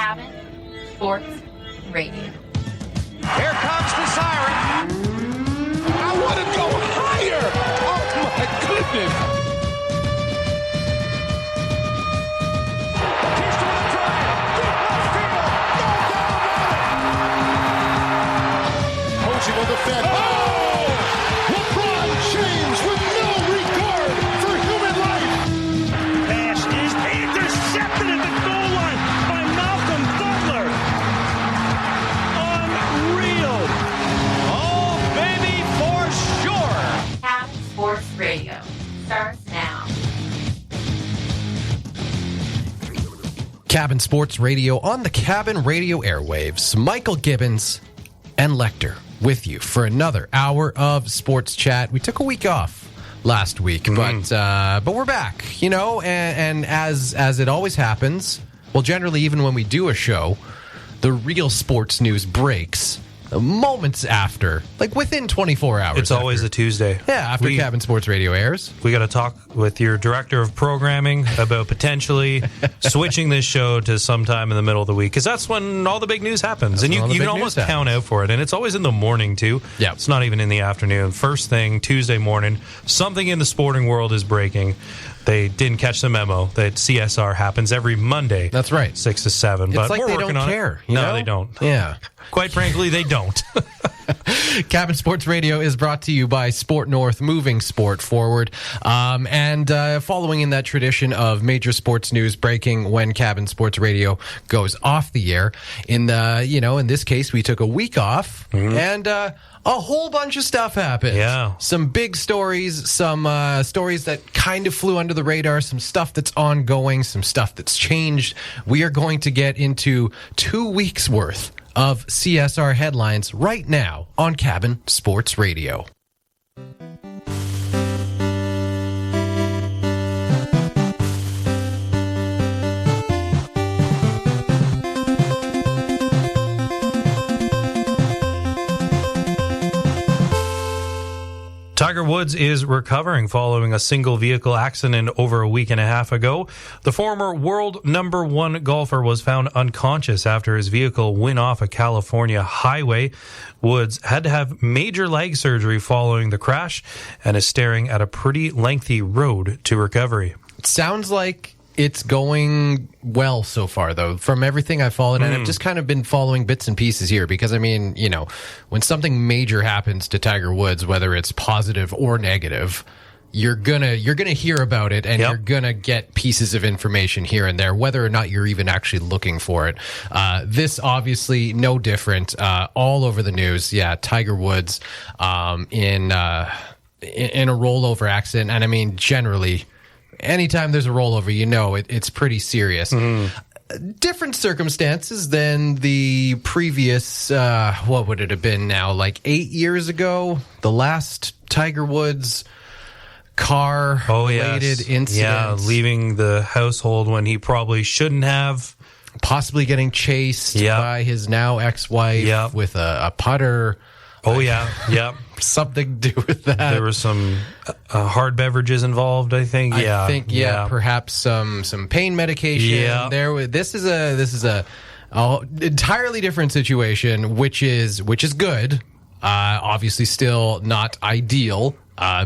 Cabin Sports Radio. Here comes the siren. I want to go higher. Oh, my goodness. Will defend. Oh! LeBron James with no regard for human life. Pass is intercepted at the goal line by Malcolm Butler. Unreal. Oh, baby, for sure. Cabin Sports Radio starts now. Cabin Sports Radio on the Cabin Radio airwaves. Michael Gibbons and Lecter with you for another hour of sports chat. We took a week off last week, but we're back, you know, and as it always happens, well, generally, even when we do a show, the real sports news breaks moments after, like within 24 hours. It's always a Tuesday. Yeah, after Cabin Sports Radio airs. We got to talk with your director of programming about potentially switching this show to sometime in the middle of the week, because that's when all the big news happens. And you can almost count out for it. And it's always in the morning, too. Yeah. It's not even in the afternoon. First thing, Tuesday morning, something in the sporting world is breaking. They didn't catch the memo that CSR happens every Monday. That's right. 6 to 7. It's But like we're they working don't on care. it. No, they don't. Yeah. Quite frankly, they don't. Cabin Sports Radio is brought to you by Sport North, moving sport forward. And following in that tradition of major sports news breaking when Cabin Sports Radio goes off the air. In this case, we took a week off and a whole bunch of stuff happened. Yeah. Some big stories, some stories that kind of flew under the radar, some stuff that's ongoing, some stuff that's changed. We are going to get into 2 weeks worth of CSR headlines right now on Cabin Sports Radio. Tiger Woods is recovering following a single vehicle accident over a week and a half ago. The former world number one golfer was found unconscious after his vehicle went off a California highway. Woods had to have major leg surgery following the crash and is staring at a pretty lengthy road to recovery. It sounds like it's going well so far, though, from everything I've followed. And I've just kind of been following bits and pieces here because, I mean, you know, when something major happens to Tiger Woods, whether it's positive or negative, you're gonna hear about it, and you're gonna get pieces of information here and there, whether or not you're even actually looking for it. This obviously no different. All over the news. Yeah, Tiger Woods in a rollover accident, and I mean generally, anytime there's a rollover, you know it's pretty serious. Different circumstances than the previous, what would it have been now, like 8 years ago? The last Tiger Woods car-related incident. Yeah, leaving the household when he probably shouldn't have. Possibly getting chased by his now ex-wife with a putter. Oh, yeah. Something to do with that. There were some hard beverages involved, I think. Perhaps some pain medication. Yeah. This is a entirely different situation, which is good. Obviously, still not ideal.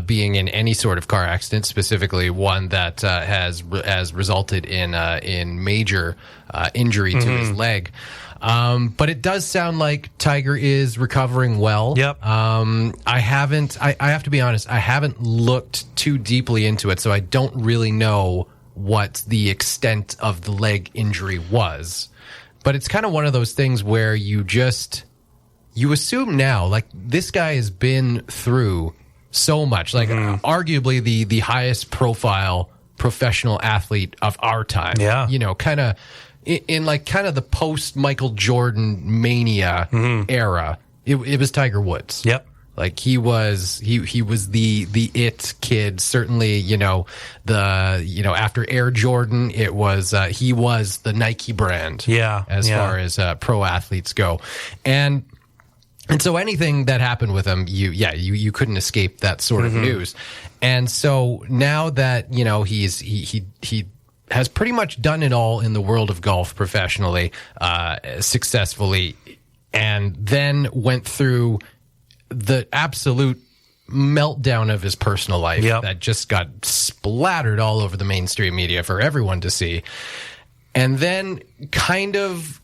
Being in any sort of car accident, specifically one that has resulted in major injury to his leg. But it does sound like Tiger is recovering well. Yep. I have to be honest, I haven't looked too deeply into it, so I don't really know what the extent of the leg injury was. But it's kind of one of those things where you assume now, like, this guy has been through so much, like arguably the highest profile professional athlete of our time. Yeah. You know, kind of in like kind of the post Michael Jordan mania era. It was Tiger Woods. Yep. Like he was the it kid. Certainly, after Air Jordan, it was he was the Nike brand. Yeah. As far as pro athletes go. And so anything that happened with him, you couldn't escape that sort of news. And so now that, he has pretty much done it all in the world of golf professionally, successfully, and then went through the absolute meltdown of his personal life that just got splattered all over the mainstream media for everyone to see, and then kind of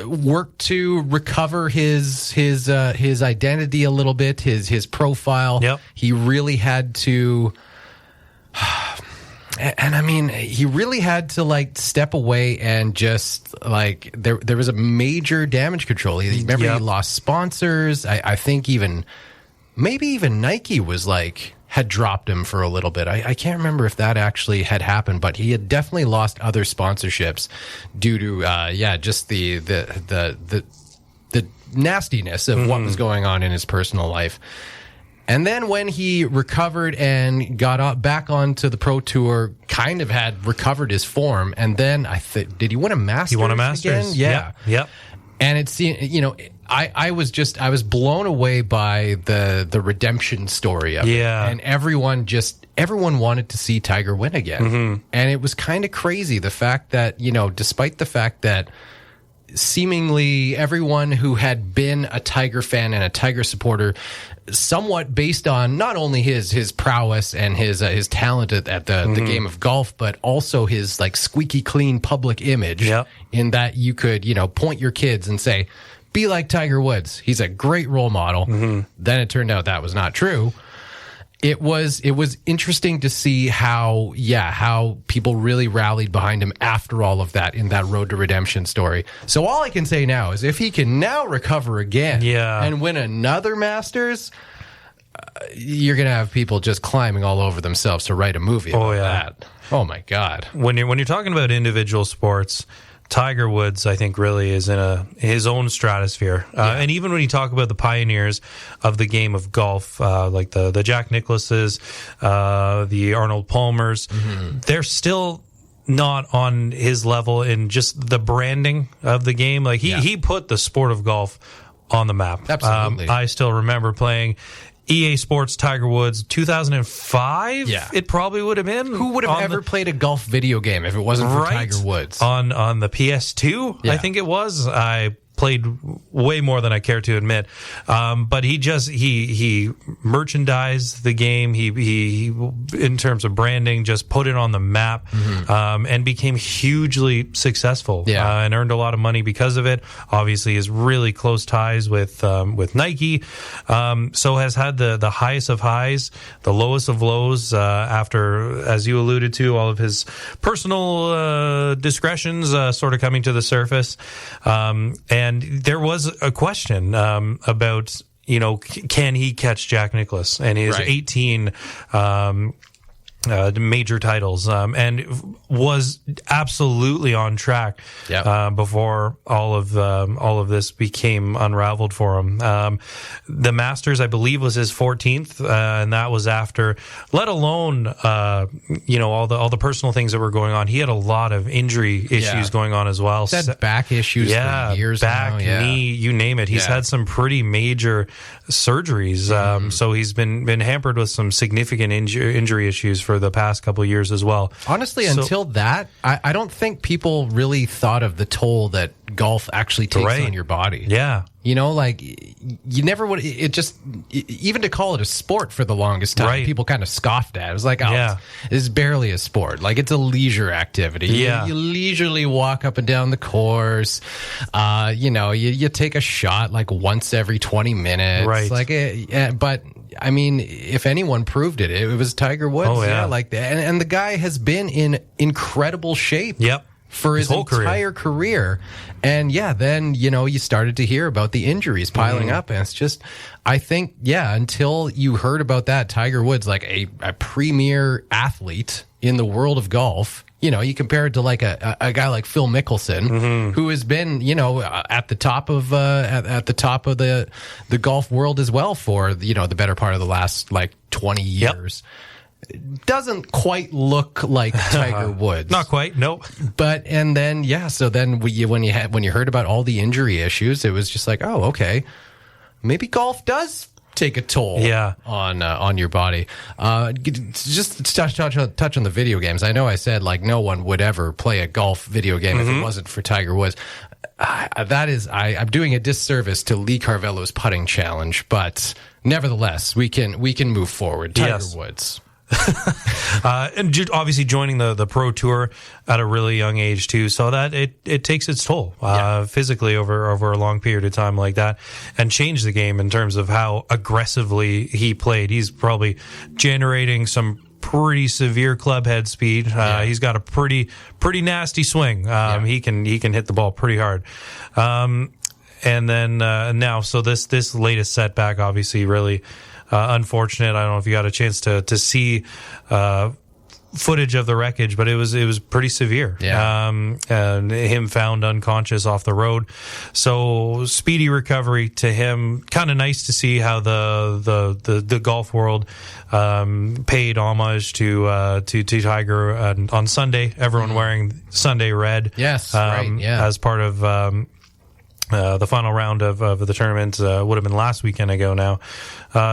worked to recover his identity a little bit, his profile. He really had to, and I mean, he really had to like step away and just like there was a major damage control. He lost sponsors. I think maybe even Nike was had dropped him for a little bit. I can't remember if that actually had happened, but he had definitely lost other sponsorships due to just the nastiness of what was going on in his personal life. And then when he recovered and got back onto the Pro Tour, kind of had recovered his form, and then did he win a Masters? He won a Masters again? Yeah. And it's, I was blown away by the redemption story of it. And everyone wanted to see Tiger win again. And it was kind of crazy, the fact that, despite the fact that seemingly everyone who had been a Tiger fan and a Tiger supporter, somewhat based on not only his prowess and his talent at the game of golf, but also his squeaky clean public image, in that you could, point your kids and say, be like Tiger Woods. He's a great role model. Then it turned out that was not true. It was interesting to see how people really rallied behind him after all of that in that Road to Redemption story. So all I can say now is if he can now recover again and win another Masters, you're going to have people just climbing all over themselves to write a movie about that. Oh my God. When you're talking about individual sports, Tiger Woods, I think, really is in his own stratosphere. And even when you talk about the pioneers of the game of golf, like the Jack Nicklauses, the Arnold Palmers, they're still not on his level in just the branding of the game. Like he put the sport of golf on the map. Absolutely. I still remember playing EA Sports Tiger Woods 2005. It probably would have been. Who would have ever played a golf video game if it wasn't for Tiger Woods? On the PS2, I think it was. I played way more than I care to admit. But he merchandised the game. He in terms of branding, just put it on the map, and became hugely successful, and earned a lot of money because of it. Obviously, his really close ties with Nike. So has had the highest of highs, the lowest of lows, after, as you alluded to, all of his personal discretions sort of coming to the surface. And there was a question about, can he catch Jack Nicklaus and his 18 major titles, and was absolutely on track before all of this became unraveled for him. The Masters, I believe, was his 14th, and that was after, let alone all the personal things that were going on. He had a lot of injury issues going on as well. He's had back issues for years back, now. knee, you name it. He's had some pretty major surgeries, so he's been hampered with some significant injury issues for the past couple of years as well. Honestly, until that, I don't think people really thought of the toll that golf actually takes on your body. You never would. It just, even to call it a sport for the longest time, people kind of scoffed at it. It was like, it's barely a sport. Like, it's a leisure activity. You leisurely walk up and down the course. You take a shot like once every 20 minutes. But I mean, if anyone proved it, it was Tiger Woods. And the guy has been in incredible shape. For his entire career. And then, you started to hear about the injuries piling up. And it's just, I think, until you heard about that, Tiger Woods, like a premier athlete in the world of golf, you compare it to like a guy like Phil Mickelson, who has been, at the top of the golf world as well for, the better part of the last like 20 years. Doesn't quite look like Tiger Woods. Not quite, nope. But and then so then when you heard about all the injury issues, it was just like, oh, okay, maybe golf does take a toll on your body. Just to touch on the video games. I know I said like no one would ever play a golf video game if it wasn't for Tiger Woods. I'm doing a disservice to Lee Carvello's putting challenge, but nevertheless, we can move forward. Tiger Woods. And obviously joining the pro tour at a really young age too, so that it takes its toll physically over a long period of time like that, and changed the game in terms of how aggressively he played. He's probably generating some pretty severe club head speed. He's got a pretty nasty swing. He can hit the ball pretty hard. And then now, so this latest setback, obviously, really unfortunate. I don't know if you got a chance to see footage of the wreckage, but it was pretty severe. And him found unconscious off the road. So speedy recovery to him. Kind of nice to see how the golf world paid homage to Tiger on Sunday. Everyone wearing Sunday red. Yes, as part of the final round of the tournament would have been last weekend ago now.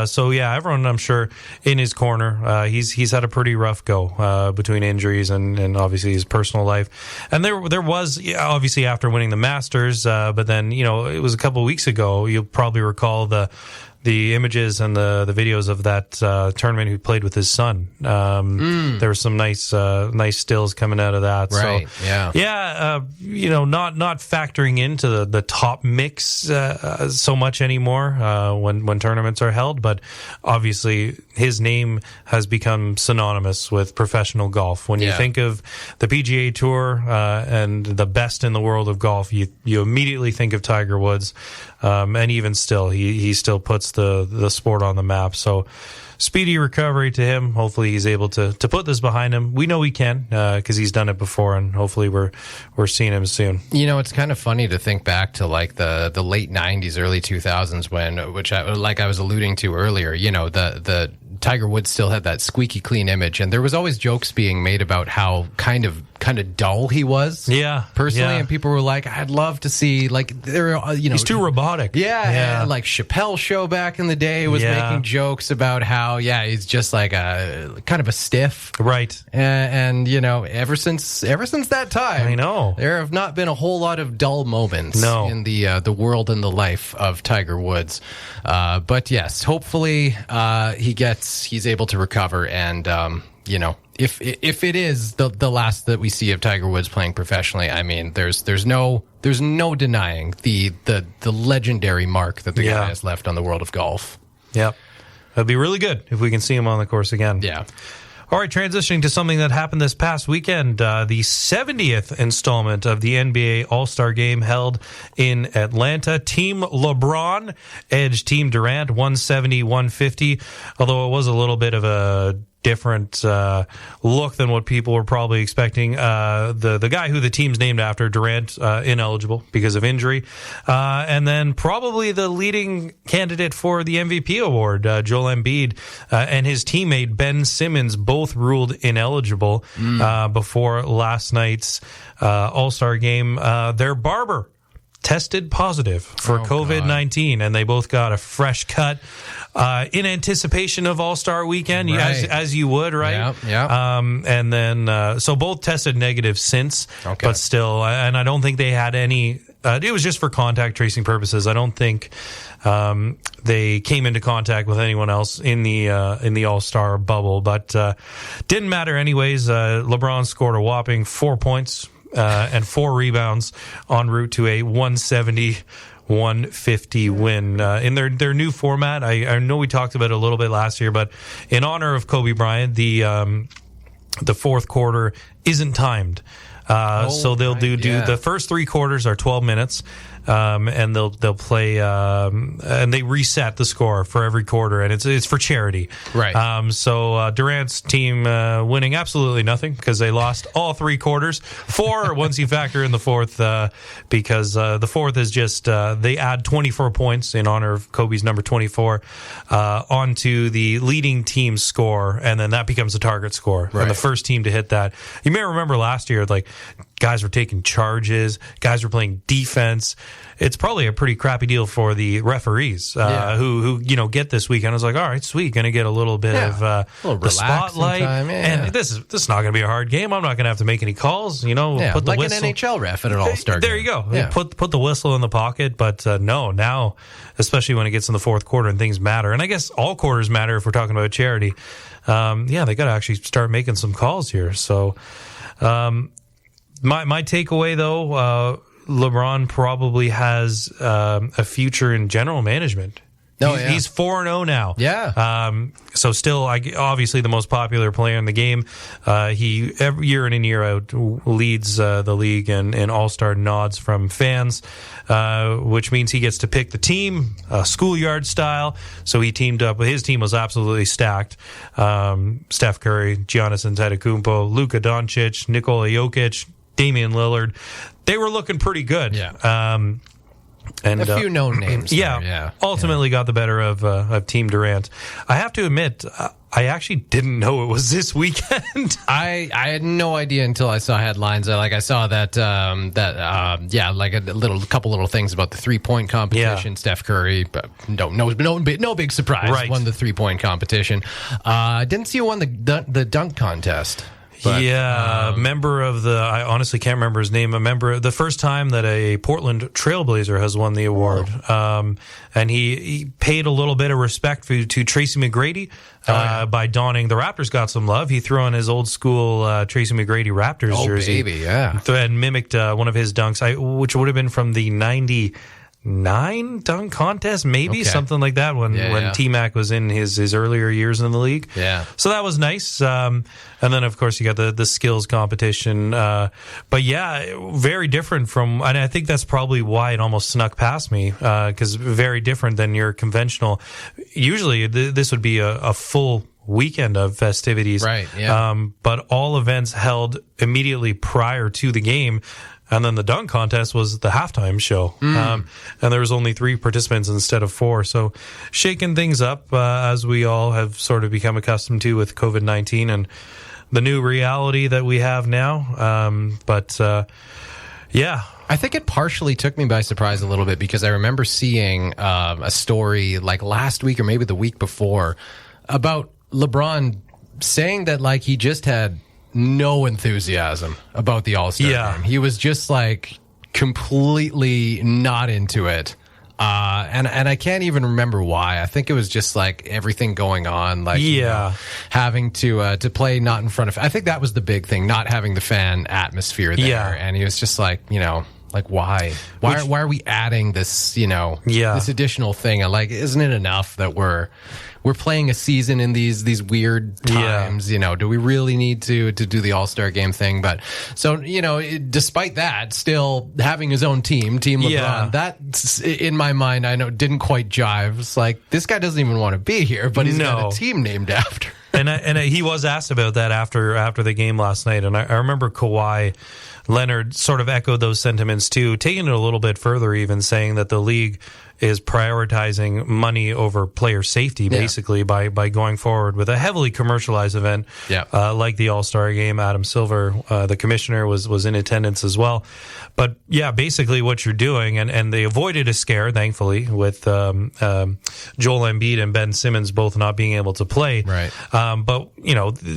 So everyone, I'm sure, in his corner. He's had a pretty rough go between injuries and obviously his personal life. And there was obviously after winning the Masters, but then it was a couple of weeks ago. You'll probably recall the images and the videos of that tournament he played with his son. There were some nice stills coming out of that. Right. So, not factoring into the top mix so much anymore when tournaments are held, but obviously his name has become synonymous with professional golf. When you think of the PGA Tour and the best in the world of golf, you immediately think of Tiger Woods. And even still, he still puts the sport on the map. So speedy recovery to him. Hopefully he's able to put this behind him. We know he can because he's done it before, and hopefully we're seeing him soon. It's kind of funny to think back to like the late 90s, early 2000s which I was alluding to earlier, the Tiger Woods still had that squeaky clean image, and there was always jokes being made about how kind of dull he was. Personally, and people were like, I'd love to see he's too robotic. Like Chappelle's show back in the day was making jokes about how he's just like a kind of a stiff, right? And ever since that time, I know there have not been a whole lot of dull moments in the world and the life of Tiger Woods. But yes, hopefully he's able to recover, and if it is the last that we see of Tiger Woods playing professionally, I mean, there's no denying the legendary mark that the guy has left on the world of golf. Yep. It'd be really good if we can see him on the course again. Yeah. All right, transitioning to something that happened this past weekend, the 70th installment of the NBA All-Star Game held in Atlanta. Team LeBron edged Team Durant 170-150, although it was a little bit of a different look than what people were probably expecting. The guy who the team's named after, Durant, ineligible because of injury. And then probably the leading candidate for the MVP award, Joel Embiid, and his teammate Ben Simmons both ruled ineligible before last night's All-Star game. Their barber tested positive for COVID-19, and they both got a fresh cut in anticipation of All-Star Weekend, as you would, right? Yeah. And then, so both tested negative since, but still, and I don't think they had any, it was just for contact tracing purposes. I don't think they came into contact with anyone else in the All-Star bubble, but didn't matter anyways. LeBron scored a whopping 4 points and 4 rebounds en route to a 170-150 win in their new format. I know we talked about it a little bit last year, but in honor of Kobe Bryant, the fourth quarter isn't timed. So they'll do the first 3 quarters are 12 minutes. And they'll play, and they reset the score for every quarter, and it's for charity. Right. So Durant's team winning absolutely nothing because they lost all 3 quarters. 4 once you factor in the fourth, because the fourth is just they add 24 points in honor of Kobe's number 24 onto the leading team score, and then that becomes the target score. Right. And the first team to hit that. You may remember last year, like Guys were taking charges. Guys were playing defense. It's probably a pretty crappy deal for the referees who get this weekend. I was like, all right, sweet, going to get a little bit of the spotlight. Time, and this is not going to be a hard game. I'm not going to have to make any calls. Put the like whistle. an NHL ref at an All-Star game. There you go. Yeah. Put the whistle in the pocket. But no, now, especially when it gets in the fourth quarter and things matter. And I guess all quarters matter if we're talking about charity. They got to actually start making some calls here. So my takeaway, though, LeBron probably has a future in general management. He's 4-0 now. Yeah. So still, obviously the most popular player in the game. He every year in and year out leads the league in all-star nods from fans, which means he gets to pick the team, schoolyard style. So he teamed up. His team was absolutely stacked. Steph Curry, Giannis Antetokounmpo, Luka Doncic, Nikola Jokic, Damian Lillard. They were looking pretty good. Yeah. And a few known names. Ultimately got the better of Team Durant. I have to admit, I actually didn't know it was this weekend. I had no idea until I saw headlines. I saw that like a couple little things about the 3-point competition. Yeah. Steph Curry, but no big surprise. Right. Won the 3-point competition. Didn't see who won the dunk contest. But, member of I honestly can't remember his name. The first time that a Portland Trailblazer has won the award. And he paid a little bit of respect to Tracy McGrady by donning. The Raptors got some love. He threw on his old school Tracy McGrady Raptors jersey. Baby, yeah. And mimicked one of his dunks, which would have been from the 99 dunk contest, maybe something like that when T-Mac was in his earlier years in the league. Yeah. So that was nice. And then, of course, you got the skills competition. But yeah, very different from, and I think that's probably why it almost snuck past me, because very different than your conventional. Usually this would be a full weekend of festivities. Right, yeah. But all events held immediately prior to the game. And then the dunk contest was the halftime show. And there was only 3 participants instead of 4. So shaking things up, as we all have sort of become accustomed to with COVID-19 and the new reality that we have now. I think it partially took me by surprise a little bit because I remember seeing a story like last week or maybe the week before about LeBron saying that like he just had no enthusiasm about the All-Star game. He was just like completely not into it. And I can't even remember why. I think it was just like everything going on, like having to play not in front of. I think that was the big thing, not having the fan atmosphere there. Yeah. And he was just like, like why are we adding this, this additional thing? Like, isn't it enough that we're playing a season in these weird times? Do we really need to do the All-Star game thing? But so, despite that, still having his own team LeBron, that in my mind, I know didn't quite jive. It's like, this guy doesn't even want to be here, but he's got a team named after. And he was asked about that after the game last night. And I remember Kawhi Leonard sort of echoed those sentiments too, taking it a little bit further, even saying that the league is prioritizing money over player safety, basically, by going forward with a heavily commercialized event like the All-Star game. Adam Silver, the commissioner, was in attendance as well. But yeah, basically what you're doing, and they avoided a scare, thankfully, with Joel Embiid and Ben Simmons both not being able to play. Right. But,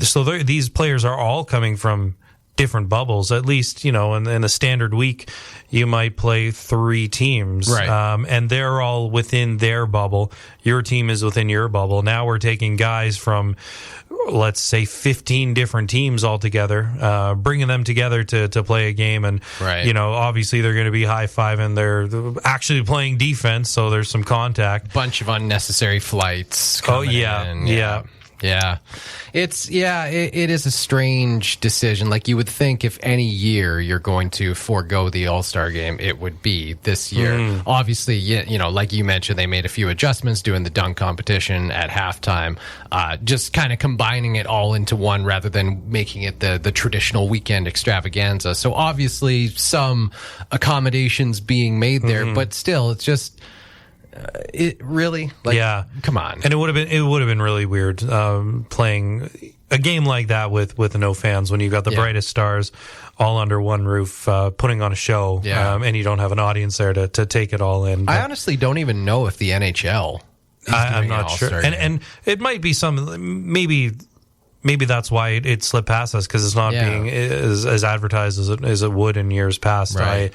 so these players are all coming from different bubbles. At least, in a standard week, you might play 3 teams. Right. And they're all within their bubble. Your team is within your bubble. Now we're taking guys from, let's say, 15 different teams altogether, bringing them together to play a game. And, obviously they're going to be high-fiving. They're actually playing defense, so there's some contact. Bunch of unnecessary flights. Yeah. It is a strange decision. Like, you would think if any year you're going to forego the All-Star game, it would be this year. Obviously, like you mentioned, they made a few adjustments doing the dunk competition at halftime, just kind of combining it all into one rather than making it the traditional weekend extravaganza. So obviously some accommodations being made there, but still, it's just... it really, like, Yeah. come on. And it would have been really weird playing a game like that with no fans when you've got the brightest stars all under one roof, putting on a show, and you don't have an audience there to take it all in. I honestly don't even know if the NHL is I'm doing an not sure, All-Star game. and it might be maybe that's why it slipped past us, because it's not being as advertised as it would in years past. Right.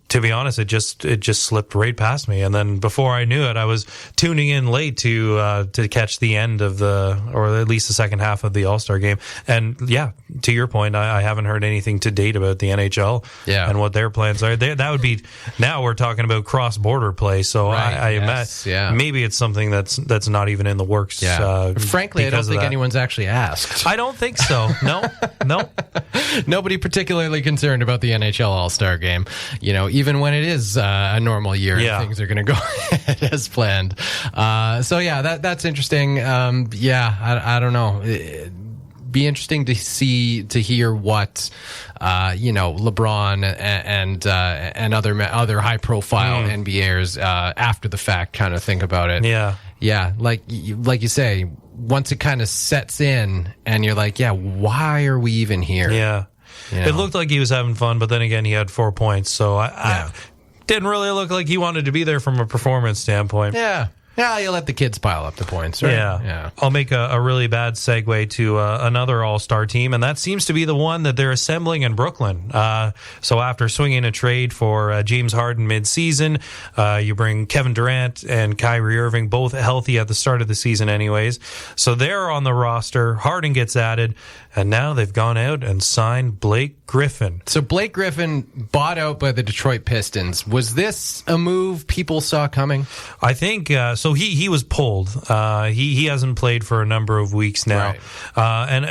To be honest, it just slipped right past me, and then before I knew it, I was tuning in late to catch the end of or at least the second half of the All-Star game. And yeah, to your point, I haven't heard anything to date about the NHL and what their plans are. That would be, now we're talking about cross-border play, so I imagine maybe it's something that's not even in the works. Frankly, I don't think anyone's actually asked. I don't think so. No. Nobody particularly concerned about the NHL All-Star game. You know, even when it is a normal year, things are going to go as planned. So yeah, that's interesting. I don't know. It'd be interesting to hear what LeBron and other high profile NBAers after the fact kind of think about it. Yeah, like you say, once it kind of sets in and you're like, why are we even here? Yeah. You know? It looked like he was having fun, but then again, he had 4 points. So I didn't really look like he wanted to be there from a performance standpoint. Yeah. Yeah, you let the kids pile up the points, right? Yeah. I'll make a really bad segue to another all-star team, and that seems to be the one that they're assembling in Brooklyn. So after swinging a trade for James Harden mid-season, you bring Kevin Durant and Kyrie Irving, both healthy at the start of the season anyways. So they're on the roster. Harden gets added, and now they've gone out and signed Blake Griffin. So Blake Griffin bought out by the Detroit Pistons. Was this a move people saw coming? I think so. He was pulled. He hasn't played for a number of weeks now, and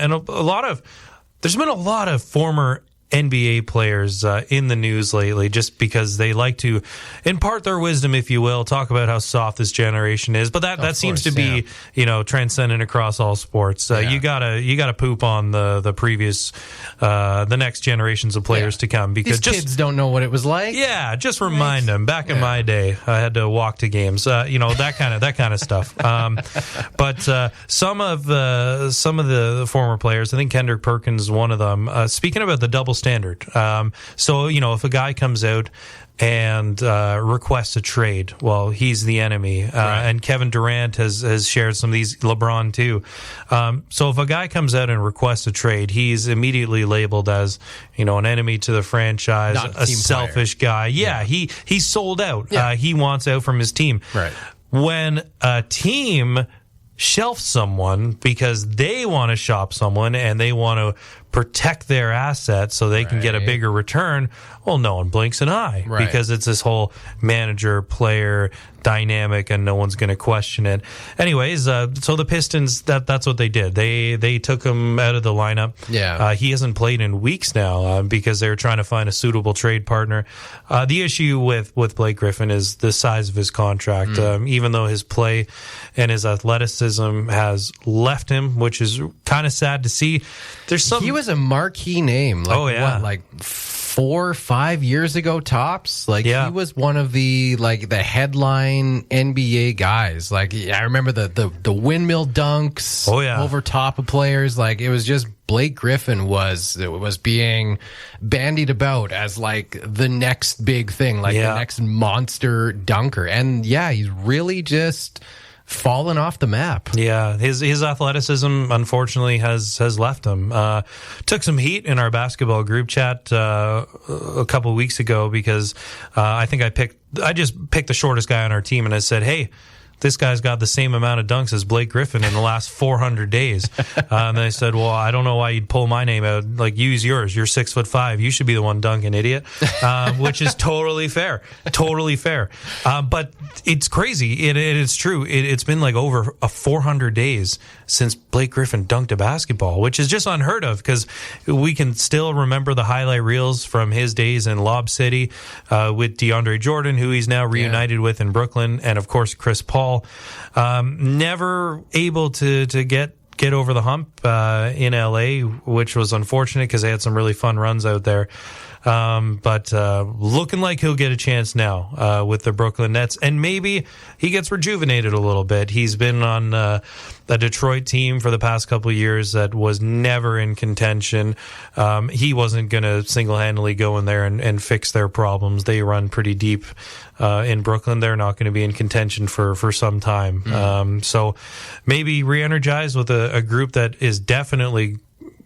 there's been a lot of former NBA players in the news lately, just because they like to impart their wisdom, if you will, talk about how soft this generation is. But that seems to be, transcendent across all sports. You gotta poop on the previous, the next generations of players to come, because these kids don't know what it was like. Yeah, just remind them. Back in my day, I had to walk to games. That kind of stuff. But some of the former players, I think Kendrick Perkins, one of them. Speaking about the double standard. So, if a guy comes out and requests a trade, well, he's the enemy. And Kevin Durant has shared some of these, LeBron too. So if a guy comes out and requests a trade, he's immediately labeled as, an enemy to the franchise, a selfish guy. Yeah, he's sold out. Yeah. He wants out from his team. Right. When a team shelf someone because they want to shop someone and they want to protect their assets so they can get a bigger return, well, no one blinks an eye, because it's this whole manager-player dynamic and no one's going to question it. Anyways, so the Pistons, that's what they did. They took him out of the lineup. Yeah. He hasn't played in weeks now because they were trying to find a suitable trade partner. The issue with Blake Griffin is the size of his contract. Even though his play and his athleticism has left him, which is kind of sad to see. He was a marquee name. Like 4 or 5 years ago tops. He was one of the headline NBA guys. I remember the windmill dunks over top of players. It was just Blake Griffin was being bandied about as the next big thing, the next monster dunker. And he's really just fallen off the map. Yeah, his athleticism unfortunately has left him. Took some heat in our basketball group chat a couple of weeks ago because I think I just picked the shortest guy on our team and I said, hey, this guy's got the same amount of dunks as Blake Griffin in the last 400 days. And they said, well, I don't know why you'd pull my name out. Use yours. You're 6'5". You should be the one dunking, idiot. Which is totally fair. Totally fair. But it's crazy. It's true. It's been over 400 days since Blake Griffin dunked a basketball, which is just unheard of because we can still remember the highlight reels from his days in Lob City with DeAndre Jordan, who he's now reunited with in Brooklyn, and of course Chris Paul. Never able to get over the hump in LA, which was unfortunate because they had some really fun runs out there. But looking like he'll get a chance now with the Brooklyn Nets, and maybe he gets rejuvenated a little bit. He's been on a Detroit team for the past couple of years that was never in contention. He wasn't going to single-handedly go in there and fix their problems. They run pretty deep in Brooklyn. They're not going to be in contention for some time. So maybe re-energized with a group that is definitely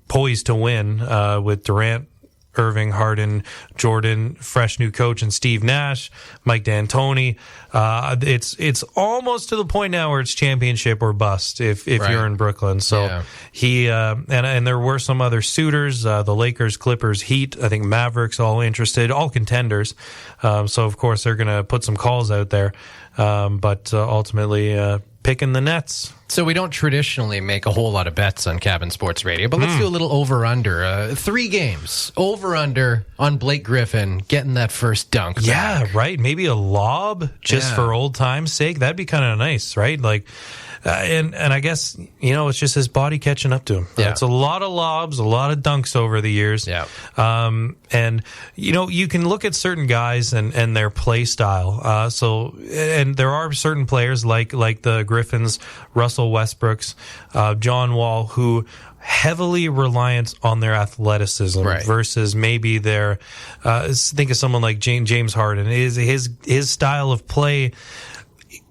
poised to win with Durant, Irving, Harden, Jordan, fresh new coach, and Steve Nash, Mike D'Antoni. It's almost to the point now where it's championship or bust if you're in Brooklyn. So he and there were some other suitors, the Lakers, Clippers, Heat, I think Mavericks, all interested, all contenders. So of course they're going to put some calls out there, but ultimately picking the Nets. So we don't traditionally make a whole lot of bets on Cabin Sports Radio, but let's do a little over-under. 3 games, over-under on Blake Griffin getting that first dunk. Yeah, back. right. Maybe a lob just for old time's sake. That'd be kind of nice, right? Like, and I guess, it's just his body catching up to him. Yeah. It's a lot of lobs, a lot of dunks over the years. Yeah. And, you can look at certain guys and their play style. And there are certain players like the Griffins, Russell Westbrooks, John Wall, who heavily reliant on their athleticism versus maybe their, think of someone like James Harden. His style of play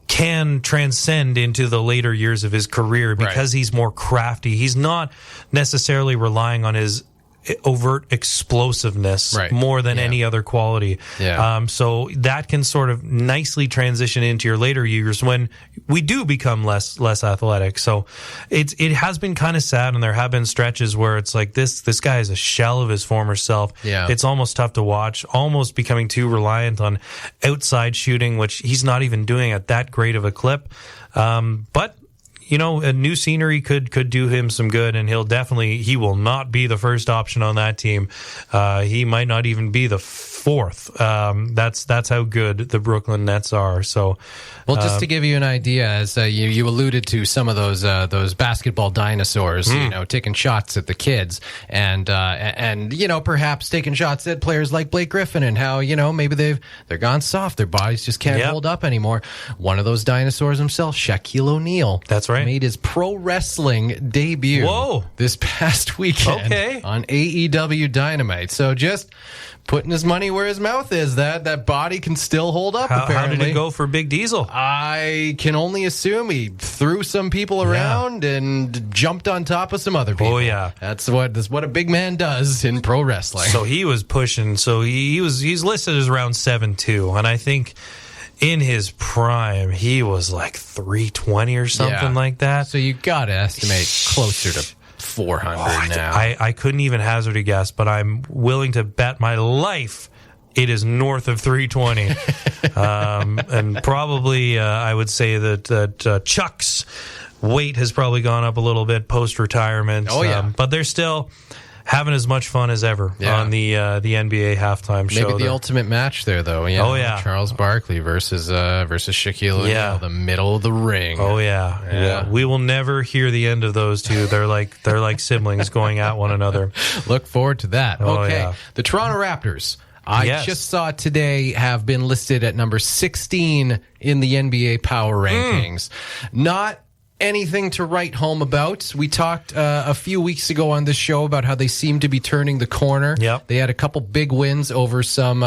can transcend into the later years of his career because he's more crafty. He's not necessarily relying on his overt explosiveness more than any other quality. So that can sort of nicely transition into your later years when we do become less athletic. So it has been kind of sad, and there have been stretches where it's like this guy is a shell of his former self. It's almost tough to watch, almost becoming too reliant on outside shooting, which he's not even doing at that great of a clip. But a new scenery could do him some good, and he will not be the first option on that team. He might not even be the fourth. That's how good the Brooklyn Nets are. So, well, just to give you an idea, as you alluded to some of those basketball dinosaurs, taking shots at the kids, and perhaps taking shots at players like Blake Griffin, and how maybe they're gone soft, their bodies just can't hold up anymore. One of those dinosaurs himself, Shaquille O'Neal. That's right. Made his pro wrestling debut this past weekend on AEW Dynamite. So just putting his money where his mouth is, that body can still hold up, apparently. How did it go for Big Diesel? I can only assume he threw some people around and jumped on top of some other people. Oh, yeah. That's what a big man does in pro wrestling. So he was pushing. So he's listed as around 7'2", and I think in his prime, he was like 320 or something like that. So you got to estimate closer to 400 now. I couldn't even hazard a guess, but I'm willing to bet my life it is north of 320. And probably I would say that Chuck's weight has probably gone up a little bit post-retirement. Oh, yeah. But they're still having as much fun as ever on the NBA halftime show. Maybe the ultimate match there, though. Charles Barkley versus Shaquille O'Neal, the middle of the ring. Oh yeah. We will never hear the end of those two. They're like siblings going at one another. Look forward to that. The Toronto Raptors. I just saw today have been listed at number 16 in the NBA power rankings. Not anything to write home about. We talked a few weeks ago on this show about how they seem to be turning the corner. They had a couple big wins over some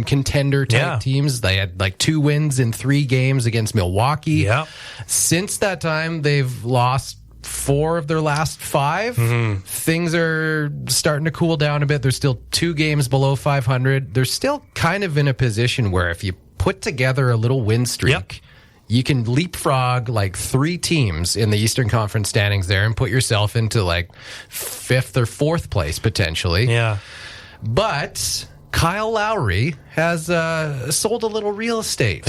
contender type teams. They had like 2 wins in 3 games against Milwaukee. Since that time, they've lost 4 of their last 5. Things are starting to cool down a bit. They're still 2 games below 500. They're still kind of in a position where if you put together a little win streak, you can leapfrog like 3 teams in the Eastern Conference standings there and put yourself into like 5th or 4th place potentially. But Kyle Lowry has sold a little real estate.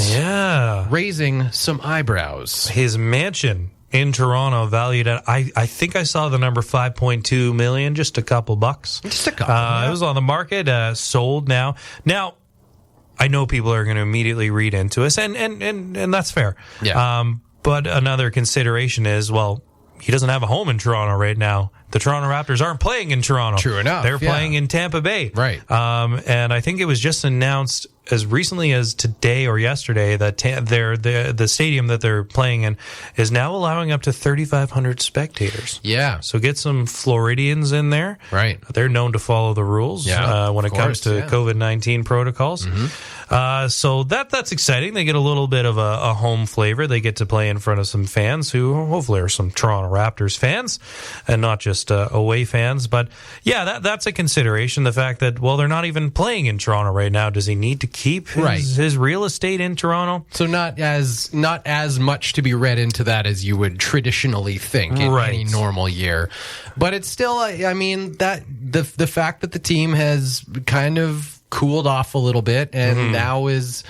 Raising some eyebrows. His mansion in Toronto valued at, I think I saw the number $5.2 million, just a couple bucks. Just a couple. It was on the market, sold now. Now, I know people are going to immediately read into us, and that's fair. But another consideration is, well, he doesn't have a home in Toronto right now. the Toronto Raptors aren't playing in Toronto. True enough. They're playing in Tampa Bay. Right. And I think it was just announced as recently as today or yesterday that the stadium that they're playing in is now allowing up to 3,500 spectators. Yeah. So get some Floridians in there. Right. They're known to follow the rules when it comes to COVID-19 protocols. So that's exciting. They get a little bit of a home flavor. They get to play in front of some fans who hopefully are some Toronto Raptors fans and not just away fans. But yeah, that's a consideration. The fact that, well, they're not even playing in Toronto right now. Does he need to keep his real estate in Toronto? So not as much to be read into that as you would traditionally think in any normal year. But it's still, I mean, that the fact that the team has kind of cooled off a little bit and now is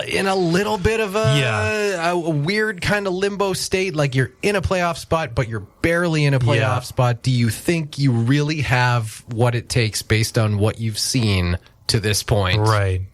in a little bit of a weird kind of limbo state. Like you're in a playoff spot, but you're barely in a playoff spot. Do you think you really have what it takes based on what you've seen to this point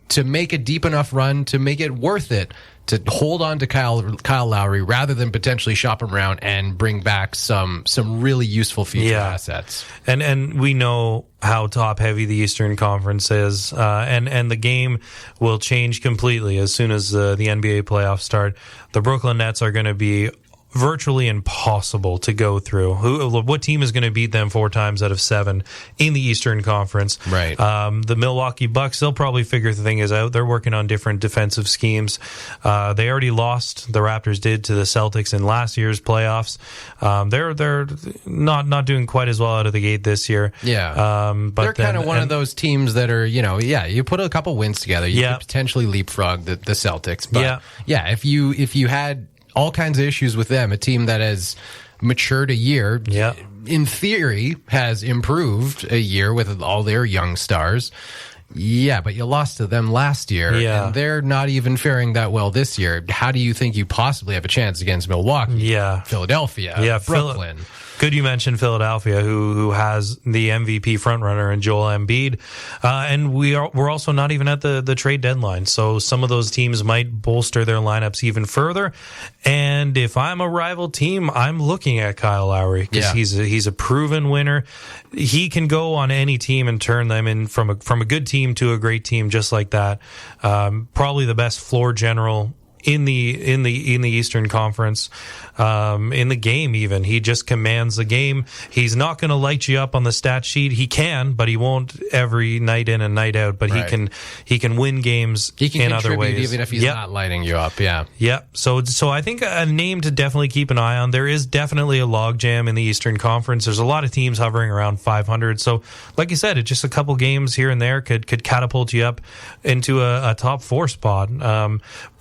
to make a deep enough run to make it worth it to hold on to Kyle Lowry rather than potentially shop him around and bring back some really useful future assets? And we know how top heavy the Eastern Conference is, and the game will change completely as soon as the NBA playoffs start. The Brooklyn Nets are going to be virtually impossible to go through. What team is going to beat them 4 times out of 7 in the Eastern Conference? Right. The Milwaukee Bucks, they'll probably figure the thing out. They're working on different defensive schemes. They already lost, the Raptors did, to the Celtics in last year's playoffs. They're not doing quite as well out of the gate this year. Yeah. But they're kind of one of those teams that are, you put a couple wins together, you could potentially leapfrog the Celtics. But if you had all kinds of issues with them, a team that has matured a year, in theory, has improved a year with all their young stars. Yeah, but you lost to them last year, and they're not even faring that well this year. How do you think you possibly have a chance against Milwaukee, Philadelphia, Brooklyn? Good you mentioned Philadelphia, who has the MVP frontrunner in Joel Embiid. And we're also not even at the trade deadline. So some of those teams might bolster their lineups even further. And if I'm a rival team, I'm looking at Kyle Lowry because he's a proven winner. He can go on any team and turn them in from a good team to a great team just like that. Probably the best floor general in the Eastern Conference, in the game even. He just commands the game. He's not going to light you up on the stat sheet. He can, but he won't every night in and night out. But he can win games in other ways, even if he's not lighting you up. Yeah. So I think a name to definitely keep an eye on. There is definitely a logjam in the Eastern Conference. There's a lot of teams hovering around 500. So like you said, it's just a couple games here and there could catapult you up into a top 4 spot.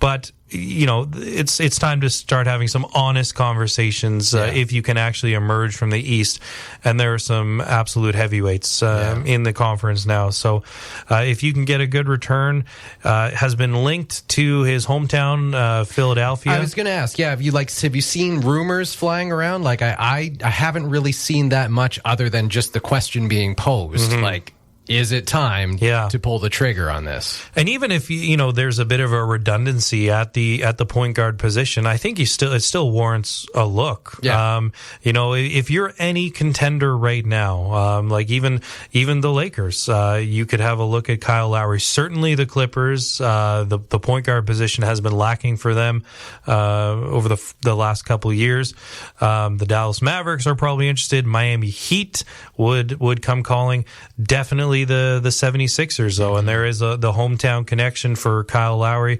But it's time to start having some honest conversations if you can actually emerge from the East. And there are some absolute heavyweights in the conference now. So if you can get a good return, has been linked to his hometown, Philadelphia. I was going to ask, have you seen rumors flying around? Like I haven't really seen that much other than just the question being posed. Like, is it time to pull the trigger on this? And even if there's a bit of a redundancy at the point guard position, I think it still warrants a look. If you're any contender right now, like even the Lakers, you could have a look at Kyle Lowry. Certainly the Clippers, the point guard position has been lacking for them over the last couple of years. The Dallas Mavericks are probably interested. Miami Heat would come calling. Definitely the 76ers, though, and there is the hometown connection for Kyle Lowry.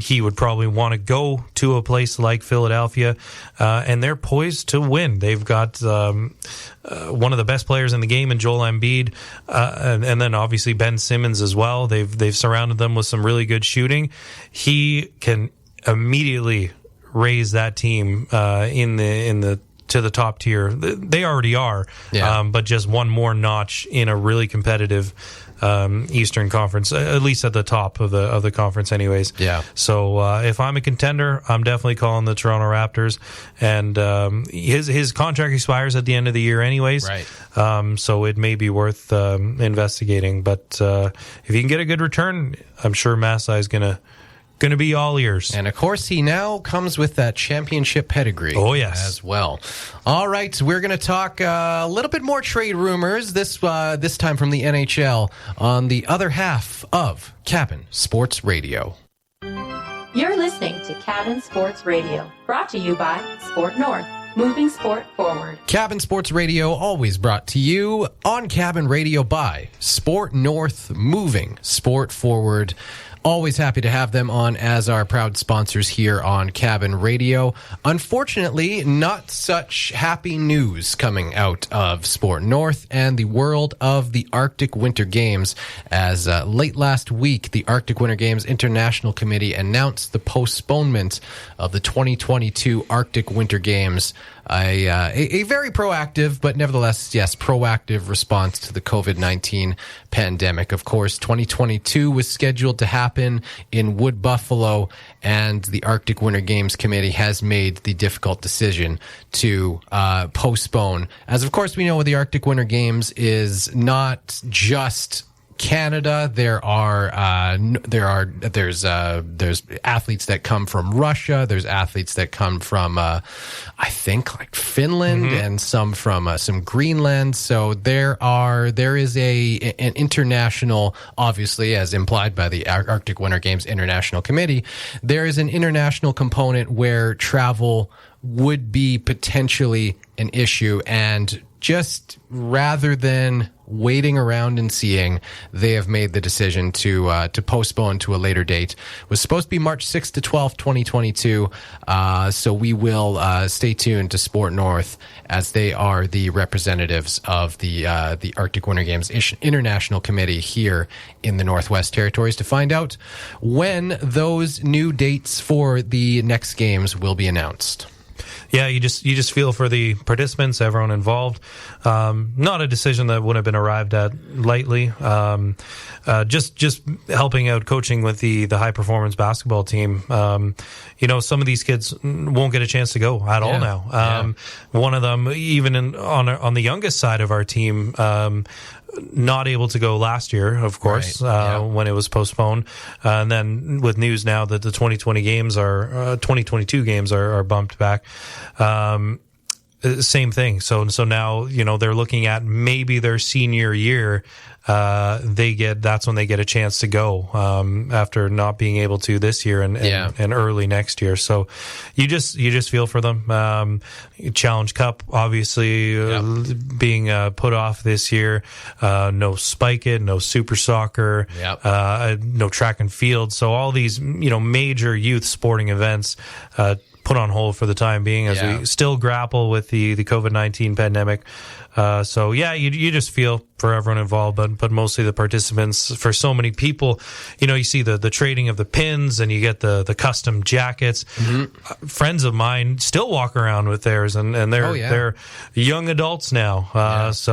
He would probably want to go to a place like Philadelphia, and they're poised to win. They've got one of the best players in the game in Joel Embiid, and then obviously Ben Simmons as well. They've surrounded them with some really good shooting. He can immediately raise that team to the top tier. They already are, but just one more notch in a really competitive Eastern Conference, at least at the top of the conference anyways. So if I'm a contender, I'm definitely calling the Toronto Raptors, and his contract expires at the end of the year anyways, so it may be worth investigating. But if you can get a good return, I'm sure Masai is gonna going to be all ears. And of course, he now comes with that championship pedigree. Oh, yes. As well. All right, we're going to talk a little bit more trade rumors, this time from the NHL, on the other half of Cabin Sports Radio. You're listening to Cabin Sports Radio, brought to you by Sport North, moving sport forward. Cabin Sports Radio, always brought to you on Cabin Radio by Sport North, moving sport forward. Always happy to have them on as our proud sponsors here on Cabin Radio. Unfortunately, not such happy news coming out of Sport North and the world of the Arctic Winter Games, as late last week, the Arctic Winter Games International Committee announced the postponement of the 2022 Arctic Winter Games. A very proactive, but nevertheless, yes, proactive response to the COVID-19 pandemic. Of course, 2022 was scheduled to happen in Wood Buffalo, and the Arctic Winter Games Committee has made the difficult decision to postpone. As of course we know, the Arctic Winter Games is not just Canada. There's athletes that come from Russia. There's athletes that come from I think like Finland, and some from some Greenland. So there is an international, obviously as implied by the Arctic Winter Games International Committee, there is an international component where travel would be potentially an issue, and just rather than waiting around and seeing, they have made the decision to postpone to a later date. It was supposed to be March 6th to 12th, 2022. So we will stay tuned to Sport North, as they are the representatives of the Arctic Winter Games International Committee here in the Northwest Territories, to find out when those new dates for the next games will be announced. Yeah, you just feel for the participants, everyone involved. Not a decision that would have been arrived at lightly. Just helping out, coaching with the high performance basketball team. Some of these kids won't get a chance to go at all now. One of them, even on the youngest side of our team, not able to go last year, of course, when it was postponed. And then with news now that the 2022 games are bumped back. Same thing. So now, they're looking at maybe their senior year. That's when they get a chance to go, after not being able to this year and early next year. So you just feel for them. Challenge Cup, obviously, being put off this year. No Spike It, no Super Soccer, no track and field. So all these, major youth sporting events, put on hold for the time being, as we still grapple with the COVID-19 pandemic. You just feel for everyone involved, but mostly the participants. For so many people, you see the trading of the pins, and you get the custom jackets. Friends of mine still walk around with theirs, and they're young adults now. Not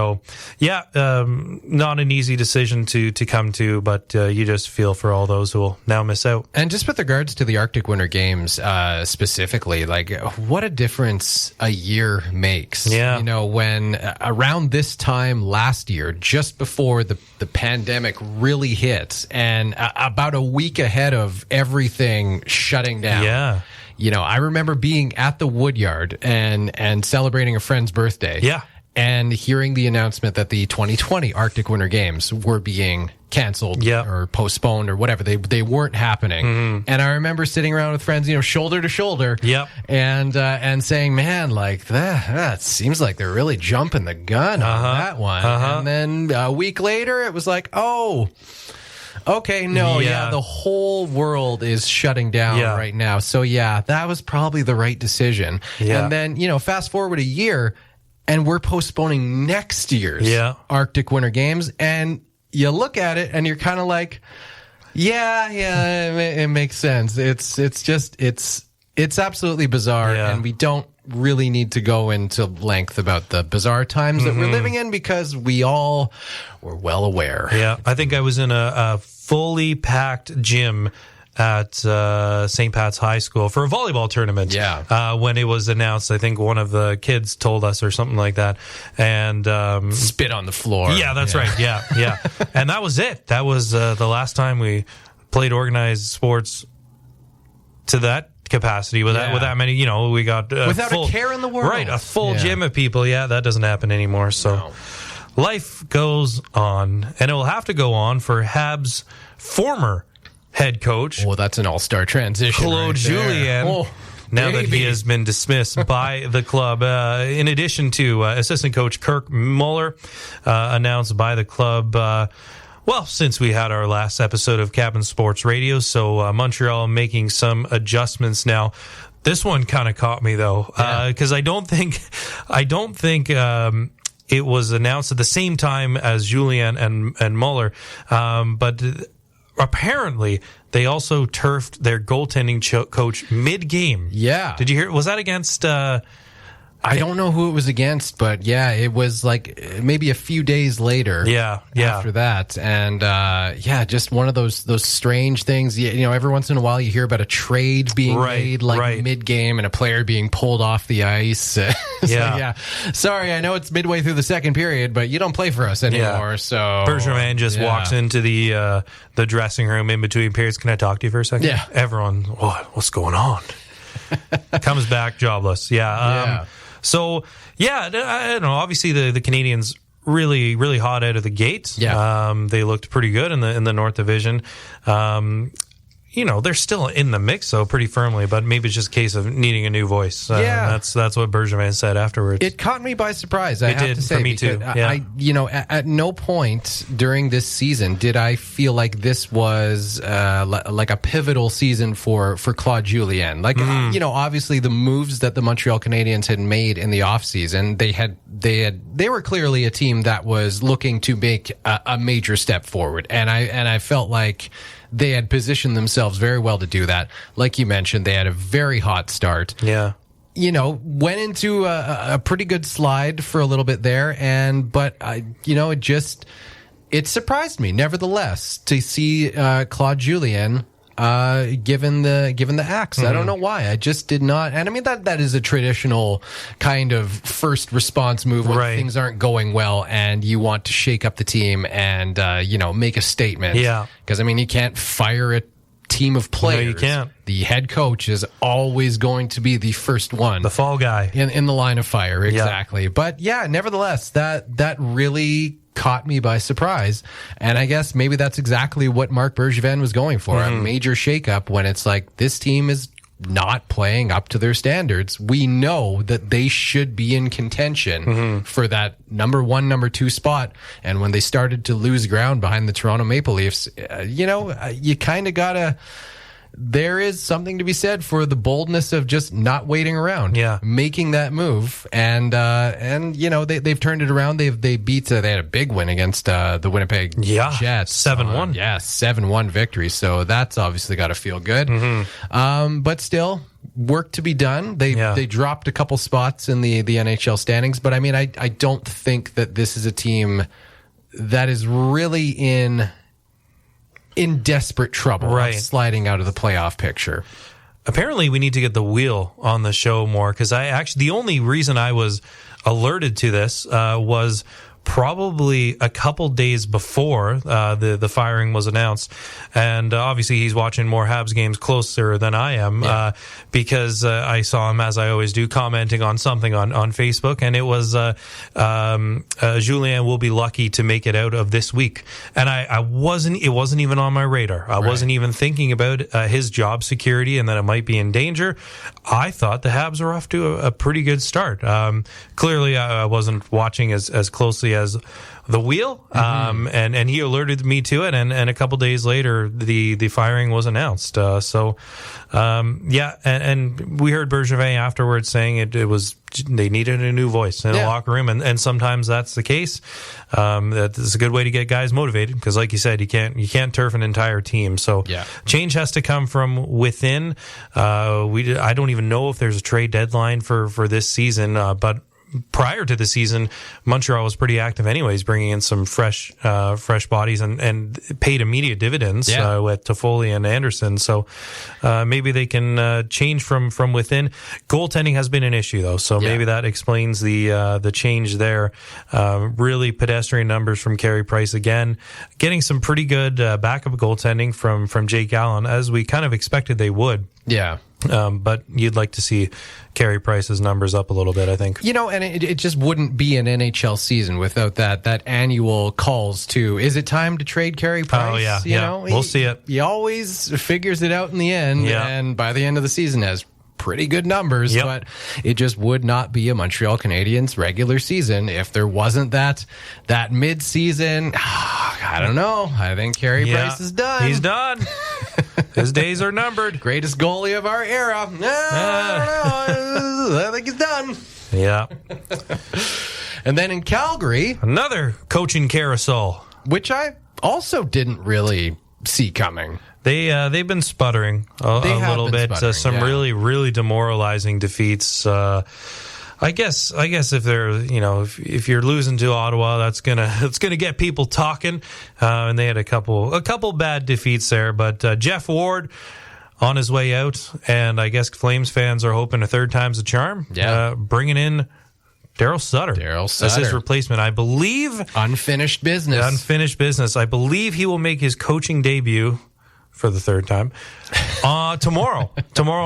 an easy decision to come to, but you just feel for all those who will now miss out. And just with regards to the Arctic Winter Games specifically, like, what a difference a year makes. Yeah. When around this time last year, just before the pandemic really hit, and about a week ahead of everything shutting down. Yeah. I remember being at the Woodyard and celebrating a friend's birthday. Yeah. And hearing the announcement that the 2020 Arctic Winter Games were being canceled or postponed or whatever. They weren't happening. And I remember sitting around with friends, shoulder to shoulder, and saying, man, like that seems like they're really jumping the gun on that one. And then a week later, it was like, oh, okay, the whole world is shutting down right now. So that was probably the right decision. And then, fast forward a year, and we're postponing next year's Arctic Winter Games, and you look at it and you're kind of like, it makes sense. It's absolutely bizarre, and we don't really need to go into length about the bizarre times that we're living in, because we all were well aware. Yeah, I think I was in a fully packed gym at St. Pat's High School for a volleyball tournament. When it was announced, I think one of the kids told us or something like that, and spit on the floor. Yeah, that's right. Yeah. And that was it. That was the last time we played organized sports to that capacity with that many. We got without a care in the world, right? A full gym of people. Yeah, that doesn't happen anymore. So life goes on, and it will have to go on for Habs' former head coach. Oh, that's an all-star transition, Claude Julien. Oh, now that he has been dismissed by the club. In addition to assistant coach Kirk Muller, announced by the club, since we had our last episode of Cabin Sports Radio. So Montreal making some adjustments now. This one kind of caught me, though, because I don't think it was announced at the same time as Julien and Muller. But apparently, they also turfed their goaltending coach mid-game. Yeah. Did you hear? Was that against... I don't know who it was against, but it was like maybe a few days later. After that, and just one of those strange things. Every once in a while you hear about a trade being made mid game and a player being pulled off the ice. Sorry, I know it's midway through the second period, but you don't play for us anymore. Yeah. So Bergevin just walks into the dressing room in between periods. Can I talk to you for a second? Yeah. Everyone, what's going on? Comes back jobless. So, I don't know. Obviously, the Canadians really, really hot out of the gate. Yeah. They looked pretty good in the North Division. They're still in the mix, though, pretty firmly, but maybe it's just a case of needing a new voice. That's what Bergevin said afterwards. It caught me by surprise, I have to say. For me, too. At no point during this season did I feel like this was like a pivotal season for Claude Julien. Like, obviously the moves that the Montreal Canadiens had made in the offseason, they were clearly a team that was looking to make a major step forward. And I felt like they had positioned themselves very well to do that. Like you mentioned, they had a very hot start. Yeah. Went into a pretty good slide for a little bit there. But it surprised me, nevertheless, to see Claude Julien given the axe. I don't know why. I just did not. And I mean, that is a traditional kind of first response move when things aren't going well and you want to shake up the team and, make a statement. Yeah. Because, I mean, you can't fire a team of players. No, you can't. The head coach is always going to be the first one. The fall guy. In the line of fire. Exactly. Yeah. But nevertheless, that really caught me by surprise. And I guess maybe that's exactly what Marc Bergevin was going for. A major shakeup when it's like, this team is not playing up to their standards. We know that they should be in contention for that number 1, number 2 spot. And when they started to lose ground behind the Toronto Maple Leafs, you kind of gotta... There is something to be said for the boldness of just not waiting around, making that move, and they've turned it around. They had a big win against the Winnipeg Jets, 7-1, 7-1 victory. So that's obviously got to feel good. But still, work to be done. They dropped a couple spots in the NHL standings, but I mean, I don't think that this is a team that is really in desperate trouble, sliding out of the playoff picture. Apparently, we need to get the wheel on the show more, because the only reason I was alerted to this was probably a couple days before the firing was announced. And obviously he's watching more Habs games closer than I am, because I saw him, as I always do, commenting on something on Facebook, and it was Julien will be lucky to make it out of this week. And it wasn't even on my radar. I wasn't even thinking about his job security and that it might be in danger. I thought the Habs were off to a pretty good start. Clearly I wasn't watching as closely as the wheel, and he alerted me to it, and a couple days later the firing was announced. And we heard Bergevin afterwards saying it was they needed a new voice in the locker room, and sometimes that's the case. That's a good way to get guys motivated, because like you said, you can't turf an entire team. So change has to come from within. I don't even know if there's a trade deadline for this season, but prior to the season, Montreal was pretty active anyways, bringing in some fresh bodies and paid immediate dividends with Toffoli and Anderson. So maybe they can change from within. Goaltending has been an issue, though, so maybe that explains the change there. Really pedestrian numbers from Carey Price again, getting some pretty good backup goaltending from Jake Allen, as we kind of expected they would. Yeah. But you'd like to see Carey Price's numbers up a little bit, I think. And it just wouldn't be an NHL season without that annual calls to, is it time to trade Carey Price? Oh, yeah. We'll see it. He always figures it out in the end, and by the end of the season has pretty good numbers, but it just would not be a Montreal Canadiens regular season if there wasn't that mid-season. I don't know. I think Carey Price is done. He's done. His days are numbered. Greatest goalie of our era. I don't know. I think he's done. Yeah. And then in Calgary, another coaching carousel, which I also didn't really see coming. They've been sputtering a little bit. Some really, really demoralizing defeats. I guess if they're if you're losing to Ottawa, that's gonna get people talking. And they had a couple bad defeats there, but Jeff Ward on his way out, and I guess Flames fans are hoping a third time's a charm. Yeah, bringing in Daryl Sutter as his replacement. I believe unfinished business. I believe he will make his coaching debut for the third time tomorrow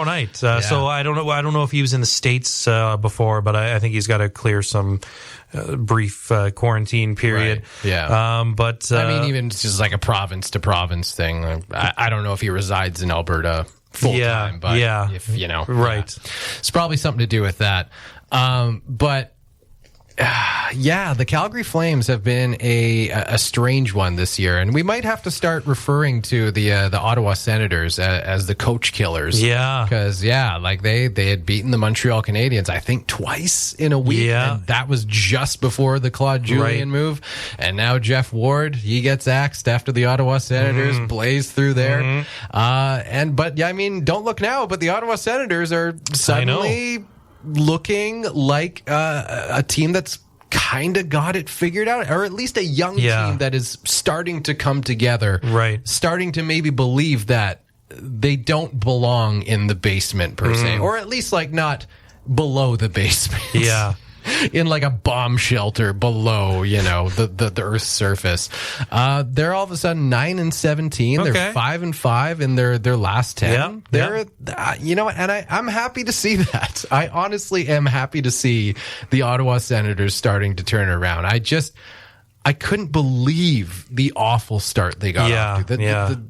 night. So I don't know if he was in the States before, but I think he's got to clear some brief quarantine period. Right. Yeah. But I mean, even just like a province to province thing. I don't know if he resides in Alberta full time, but if right, it's probably something to do with that. But the Calgary Flames have been a strange one this year, and we might have to start referring to the Ottawa Senators as the coach killers. Yeah, because they had beaten the Montreal Canadiens, I think, twice in a week. Yeah, and that was just before the Claude Julien move. And now Jeff Ward, he gets axed after the Ottawa Senators blaze through there. But don't look now, but the Ottawa Senators are suddenly looking like a team that's kind of got it figured out, or at least a young team that is starting to come together, starting to maybe believe that they don't belong in the basement per se, or at least like not below the basement. In like a bomb shelter below, the Earth's surface. They're all of a sudden 9-17. Okay. They're 5-5 in their last 10. And I'm happy to see that. I honestly am happy to see the Ottawa Senators starting to turn around. I couldn't believe the awful start they got off to.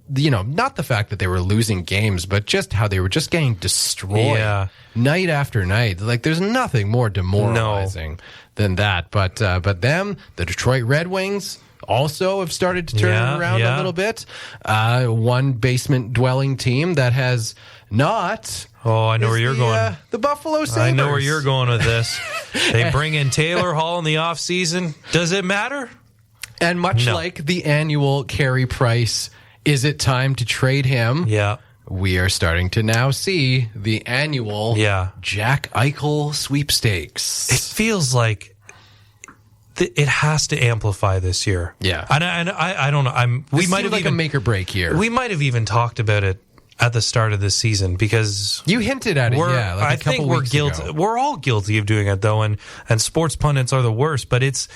Not the fact that they were losing games, but just how they were just getting destroyed night after night. Like, there's nothing more demoralizing than that. But them, the Detroit Red Wings, also have started to turn it around a little bit. One basement-dwelling team that has not... Oh, I know where you're going. The Buffalo Sabres. I know where you're going with this. They bring in Taylor Hall in the offseason. Does it matter? And much like the annual Carey Price, is it time to trade him? Yeah. We are starting to now see the annual Jack Eichel sweepstakes. It feels like it has to amplify this year. Yeah. And I don't know. We might have like a make or break here. We might have even talked about it at the start of this season, because you hinted at it. I think we're guilty. Ago. We're all guilty of doing it, though, and sports pundits are the worst. But it's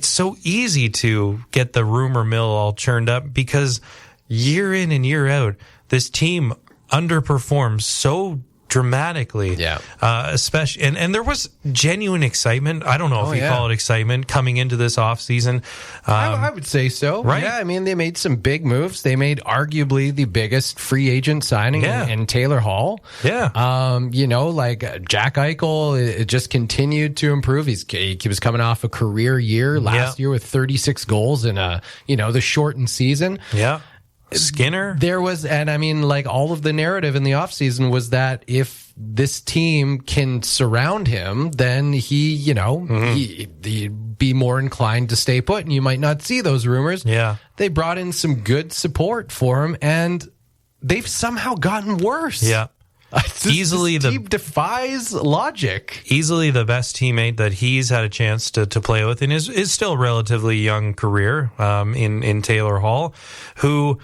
so easy to get the rumor mill all churned up, because year in and year out, this team underperforms so dramatically. Especially, and there was genuine excitement. I don't know if you call it excitement coming into this offseason. I would say so. Right? Yeah, I mean, they made some big moves. They made arguably the biggest free agent signing in Taylor Hall. Yeah. Like Jack Eichel, it just continued to improve. He was coming off a career year last year with 36 goals in the shortened season. Yeah. Skinner. There was, and I mean, like, all of the narrative in the offseason was that if this team can surround him, then he'd be more inclined to stay put, and you might not see those rumors. Yeah. They brought in some good support for him, and they've somehow gotten worse. Yeah. Easily this team defies logic. Easily the best teammate that he's had a chance to play with in his still relatively young career in Taylor Hall, who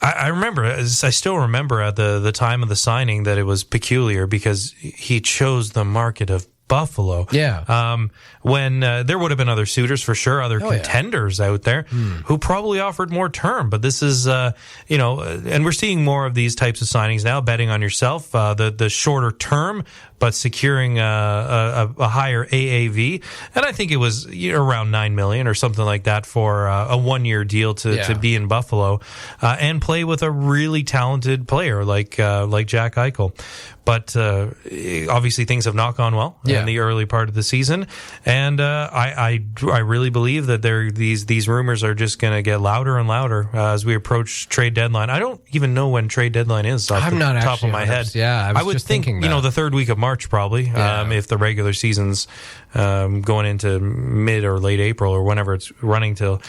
I remember, I still remember at the time of the signing that it was peculiar because he chose the market of Buffalo. Yeah. When there would have been other suitors for sure, other contenders out there who probably offered more term. But this is, and we're seeing more of these types of signings now, betting on yourself, the shorter term, but securing a higher AAV. And I think it was around $9 million or something like that for a 1-year deal to be in Buffalo and play with a really talented player like Jack Eichel. But obviously things have not gone well in the early part of the season, and I really believe that these rumors are just going to get louder and louder as we approach trade deadline. I don't even know when trade deadline is off the top of my head. Yeah, I would think the third week of March probably, if the regular season's going into mid or late April or whenever it's running till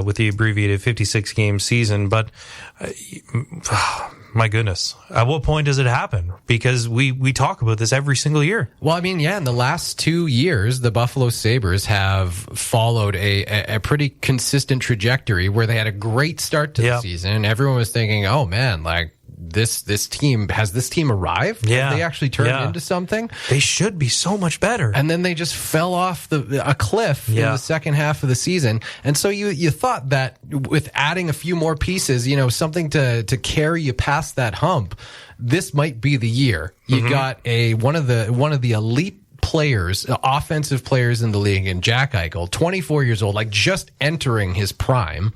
with the abbreviated 56-game season, but. My goodness. At what point does it happen? Because we talk about this every single year. Well, I mean, in the last 2 years, the Buffalo Sabres have followed a pretty consistent trajectory where they had a great start to the season. Everyone was thinking, oh man, like this team, has this team arrived? Yeah. Have they actually turned into something? They should be so much better. And then they just fell off a cliff in the second half of the season. And so you thought that with adding a few more pieces, something to carry you past that hump, this might be the year. You got one of the elite players, offensive players in the league, and Jack Eichel, 24 years old, like just entering his prime.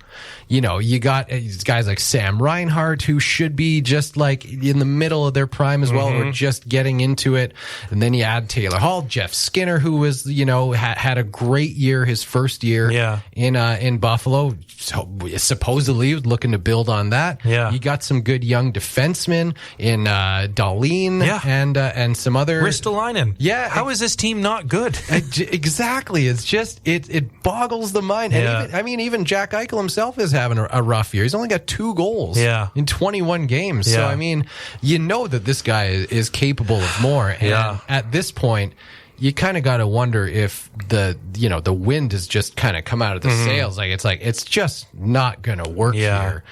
You got guys like Sam Reinhart, who should be just like in the middle of their prime as well, or just getting into it. And then you add Taylor Hall, Jeff Skinner, who was, had a great year, his first year in Buffalo. So supposedly looking to build on that. Yeah. You got some good young defensemen in Dahlin and some other Ristolainen. Yeah. How is this team not good? Exactly. It's just it boggles the mind. And even Jack Eichel himself is having a rough year. He's only got 2 goals in 21 games. So that this guy is capable of more. And at this point, you kind of got to wonder if the wind has just kind of come out of the sails. It's just not going to work here.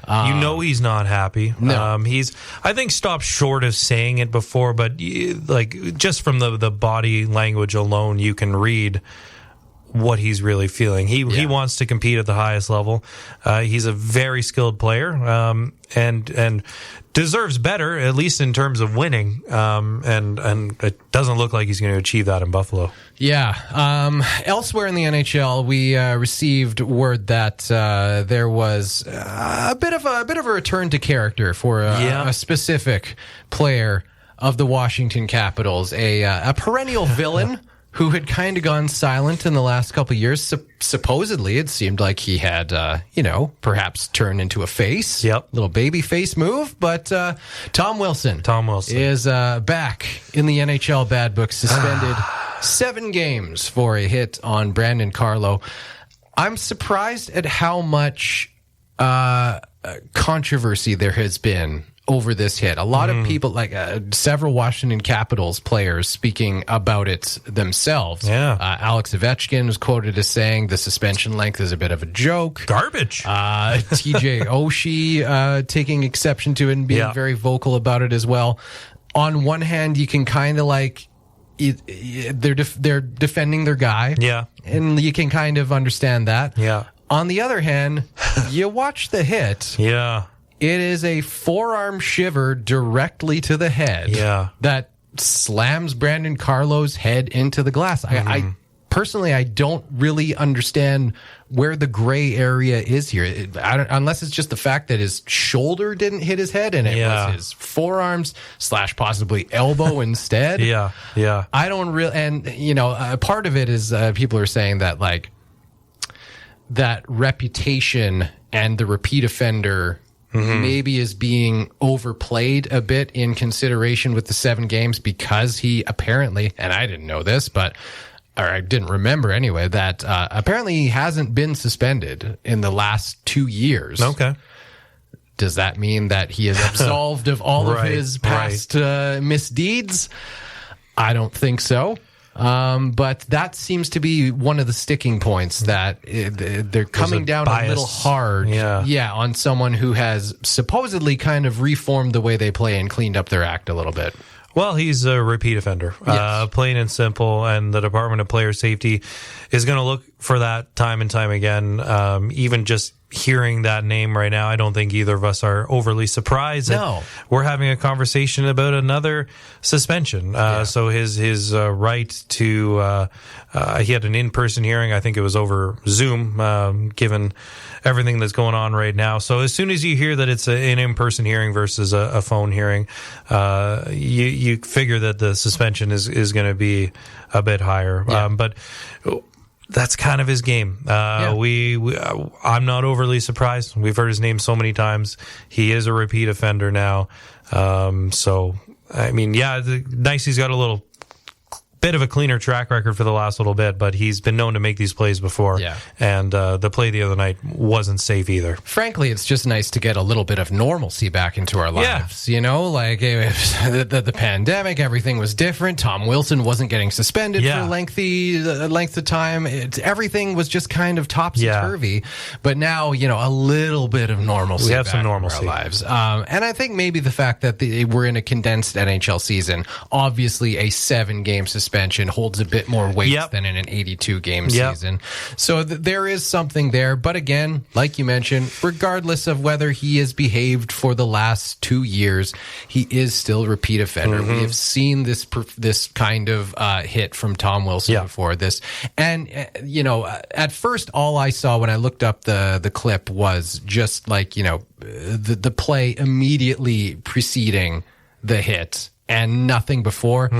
He's not happy. No. He's, I think, stopped short of saying it before, but just from the body language alone, you can read what he's really feeling. He wants to compete at the highest level. He's a very skilled player, and deserves better, at least in terms of winning. And it doesn't look like he's going to achieve that in Buffalo. Yeah. Elsewhere in the NHL, we received word that there was a bit of a return to character for a specific player of the Washington Capitals, a perennial villain who had kind of gone silent in the last couple of years. Supposedly, it seemed like he had, perhaps turned into a face. Yep. Little baby face move. But Tom Wilson is back in the NHL bad book, suspended 7 games for a hit on Brandon Carlo. I'm surprised at how much controversy there has been over this hit. A lot of people, like several Washington Capitals players, speaking about it themselves. Yeah. Alex Ovechkin was quoted as saying the suspension length is a bit of a joke. Garbage. TJ Oshie taking exception to it and being very vocal about it as well. On one hand, you can kind of they're defending their guy. Yeah. And you can kind of understand that. Yeah. On the other hand, you watch the hit. Yeah. It is a forearm shiver directly to the head that slams Brandon Carlo's head into the glass. I personally, I don't really understand where the gray area is here. Unless it's just the fact that his shoulder didn't hit his head and it was his forearms / possibly elbow instead. Yeah. I don't really, and part of it is people are saying that that reputation and the repeat offender maybe is being overplayed a bit in consideration with the 7 games because he apparently, and I didn't know this, or I didn't remember anyway, that apparently he hasn't been suspended in the last 2 years. Okay. Does that mean that he is absolved of all of his past misdeeds? I don't think so. But that seems to be one of the sticking points, that they're coming down a little hard on someone who has supposedly kind of reformed the way they play and cleaned up their act a little bit. Well, he's a repeat offender, plain and simple, and the Department of Player Safety is going to look for that time and time again. Even just hearing that name right now, I don't think either of us are overly surprised. No. We're having a conversation about another suspension. So his right to he had an in-person hearing. I think it was over Zoom, given everything that's going on right now. So as soon as you hear that it's an in-person hearing versus a phone hearing, you figure that the suspension is going to be a bit higher. But that's kind of his game. I'm not overly surprised. We've heard his name so many times. He is a repeat offender now. So, I mean, nice he's got a little bit of a cleaner track record for the last little bit, but he's been known to make these plays before. And the play the other night wasn't safe either. Frankly, it's just nice to get a little bit of normalcy back into our lives. You know, like the pandemic, everything was different. Tom Wilson wasn't getting suspended for length of time. Everything was just kind of topsy-turvy. But now, you know, a little bit of normalcy. We have back some normalcy in our lives. And I think maybe the fact that we're in a condensed NHL season, obviously a 7-game suspension holds a bit more weight than in an 82-game season. So there is something there. But again, like you mentioned, regardless of whether he has behaved for the last 2 years, he is still a repeat offender. We have seen this kind of hit from Tom Wilson before this. And, you know, at first, all I saw when I looked up the clip was just like, you know, the play immediately preceding the hit and nothing before.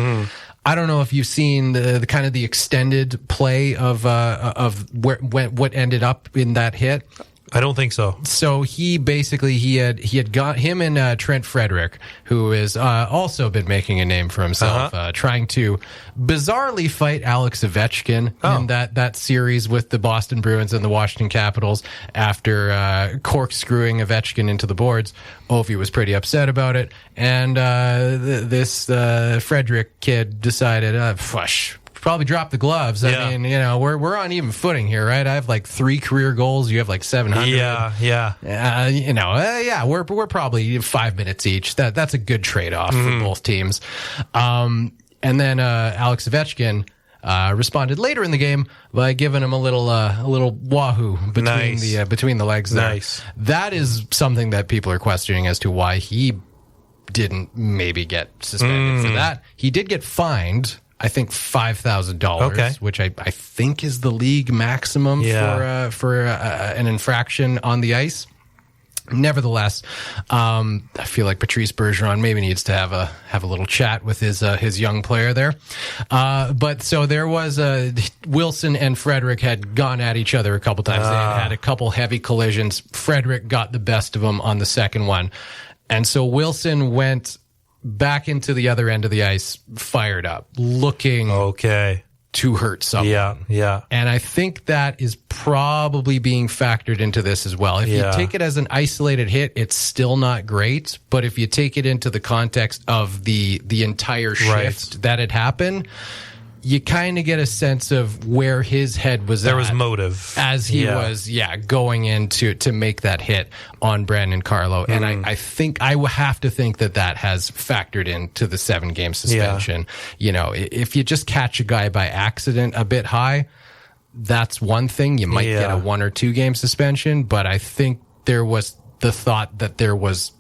I don't know if you've seen the kind of the extended play of what ended up in that hit. I don't think so. So he had got him and Trent Frederick, who has also been making a name for himself, trying to bizarrely fight Alex Ovechkin in that series with the Boston Bruins and the Washington Capitals after corkscrewing Ovechkin into the boards. Ovi was pretty upset about it, and this Frederick kid decided, probably drop the gloves. I mean, you know, we're on even footing here, right? I have like 3 career goals. You have like 700. You know, we're probably 5 minutes each. That's a good trade-off for both teams. And then Alex Ovechkin responded later in the game by giving him a little wahoo between the legs there. Nice. That is something that people are questioning as to why he didn't maybe get suspended for that. He did get fined, I think, $5,000, which I think is the league maximum for an infraction on the ice. Nevertheless, I feel like Patrice Bergeron maybe needs to have a little chat with his young player there. But so there was Wilson and Frederick had gone at each other a couple times. They had a couple heavy collisions. Frederick got the best of them on the second one, and so Wilson went back into the other end of the ice, fired up, looking to hurt someone. And I think that is probably being factored into this as well. If you take it as an isolated hit, it's still not great. But if you take it into the context of the entire shift that had happened, you kind of get a sense of where his head was There was motive. As he was, going in to make that hit on Brandon Carlo. And I think I would have to think that has factored into the 7-game suspension. You know, if you just catch a guy by accident a bit high, that's one thing. You might get a 1 or 2 game suspension, but I think there was the thought that there was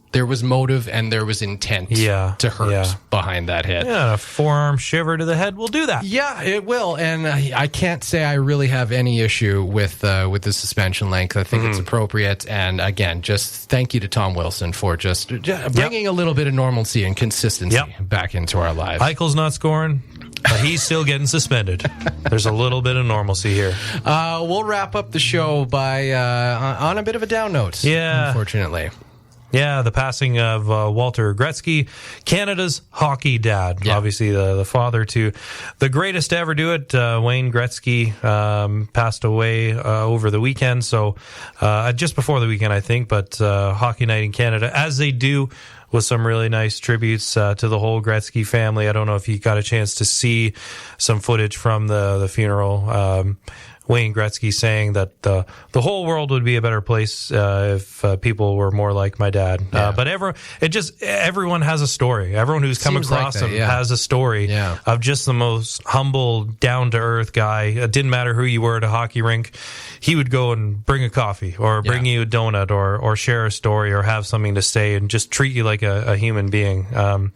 motive and there was intent to hurt behind that hit. Yeah, a forearm shiver to the head will do that. Yeah, it will. And I can't say I really have any issue with the suspension length. I think it's appropriate. And again, just thank you to Tom Wilson for just bringing a little bit of normalcy and consistency back into our lives. Eichel's not scoring, but he's still getting suspended. There's a little bit of normalcy here. We'll wrap up the show by on a bit of a down note, unfortunately. Yeah, the passing of Walter Gretzky, Canada's hockey dad. Yeah. Obviously, the father to the greatest to ever do it. Wayne Gretzky passed away over the weekend, so just before the weekend, I think. But Hockey Night in Canada, as they do, with some really nice tributes to the whole Gretzky family. I don't know if you got a chance to see some footage from the funeral. Wayne Gretzky saying that the whole world would be a better place if people were more like my dad. Yeah. But everyone has a story. Everyone who's come Seems across like that, him yeah. has a story of just the most humble, down-to-earth guy. It didn't matter who you were at a hockey rink. He would go and bring a coffee or bring you a donut or share a story or have something to say and just treat you like a human being.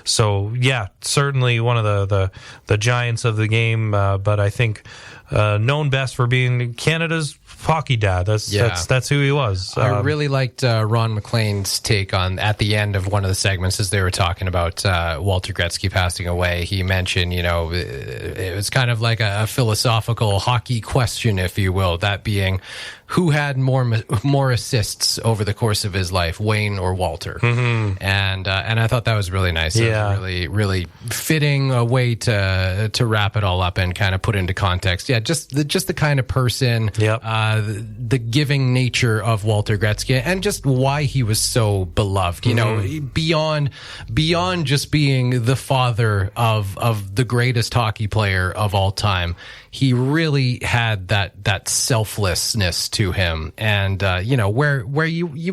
So, yeah, certainly one of the giants of the game, but I think known best for being Canada's hockey dad. That's who he was. I really liked Ron McLean's take on at the end of one of the segments as they were talking about Walter Gretzky passing away. He mentioned, it was kind of like a philosophical hockey question, if you will, that being who had more assists over the course of his life, Wayne or Walter? Mm-hmm. And I thought that was really nice. Yeah. It was really, really fitting a way to wrap it all up and kind of put into context. Yeah, just the kind of person, the giving nature of Walter Gretzky, and just why he was so beloved. Beyond just being the father of the greatest hockey player of all time, he really had that selflessness to him, and where you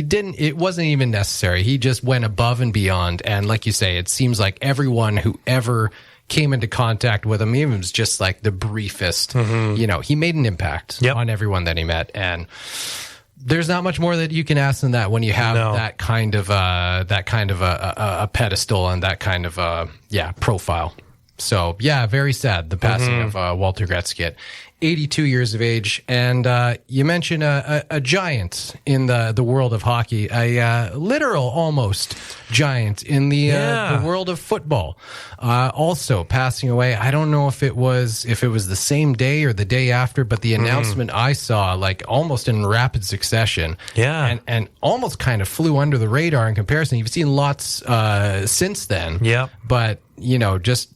didn't, it wasn't even necessary. He just went above and beyond, and like you say, it seems like everyone who ever came into contact with him, even if it was just like the briefest, he made an impact on everyone that he met, and there's not much more that you can ask than that when you have that kind of a pedestal and that kind of profile. So, yeah, very sad, the passing of Walter Gretzky at 82 years of age. And you mentioned a giant in the world of hockey, a literal almost giant in the world of football. Also passing away. I don't know if it was the same day or the day after, but the announcement I saw, like almost in rapid succession. Yeah. And almost kind of flew under the radar in comparison. You've seen lots since then. Yeah. But just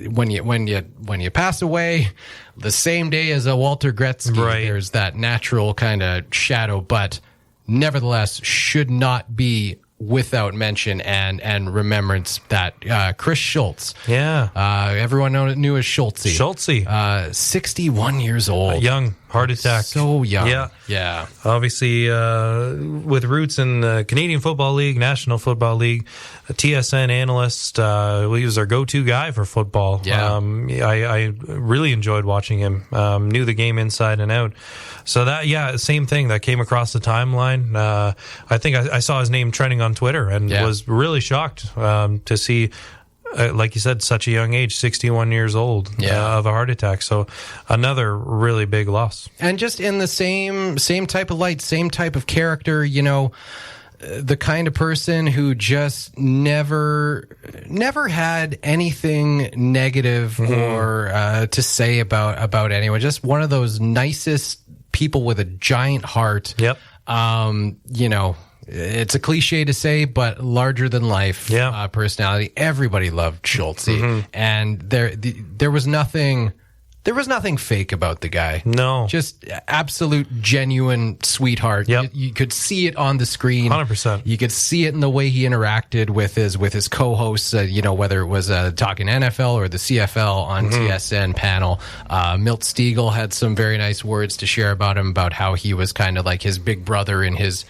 when you pass away the same day as a Walter Gretzky, there's that natural kind of shadow, but nevertheless should not be without mention and remembrance that Chris Schultz, everyone knew as Schultz, 61 years old, young, heart attack, so young, yeah. Obviously, with roots in the Canadian Football League, National Football League, a TSN analyst, he was our go-to guy for football. Yeah, I really enjoyed watching him. Knew the game inside and out. So that, same thing that came across the timeline. I think I saw his name trending on Twitter and was really shocked to see, like you said, such a young age, 61 years old, of a heart attack. So another really big loss. And just in the same type of light, same type of character, the kind of person who just never had anything negative or to say about anyone. Just one of those nicest people with a giant heart. Yep. It's a cliche to say, but larger than life personality. Everybody loved Schultz, and there was nothing fake about the guy. No, just absolute genuine sweetheart. Yep. You could see it on the screen. 100%. You could see it in the way he interacted with his co-hosts. Whether it was talking NFL or the CFL on TSN panel. Milt Stiegel had some very nice words to share about him, about how he was kind of like his big brother in his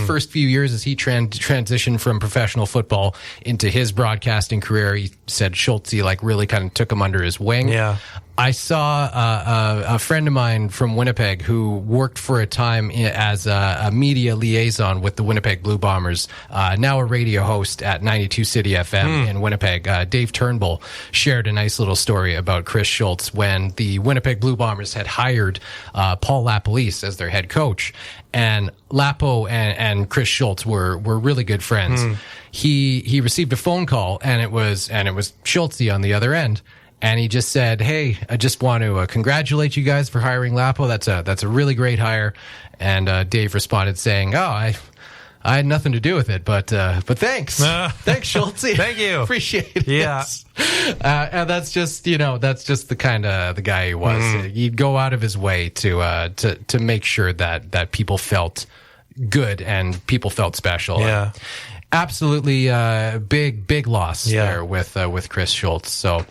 first few years as he transitioned from professional football into his broadcasting career. He said Schultz really kind of took him under his wing. Yeah. I saw a friend of mine from Winnipeg who worked for a time as a media liaison with the Winnipeg Blue Bombers, now a radio host at 92 City FM in Winnipeg. Dave Turnbull shared a nice little story about Chris Schultz when the Winnipeg Blue Bombers had hired Paul LaPolice as their head coach. And Lapo and Chris Schultz were really good friends. He received a phone call, and it was Schultz on the other end. And he just said, "Hey, I just want to congratulate you guys for hiring Lapo. That's a really great hire." And Dave responded saying, "Oh, I had nothing to do with it, but thanks. Thanks, Schultz. Thank you. Appreciate it. Yeah. And that's just the kind of the guy he was. He'd go out of his way to make sure that people felt good and people felt special. Yeah. Absolutely big loss there with Chris Schultz. So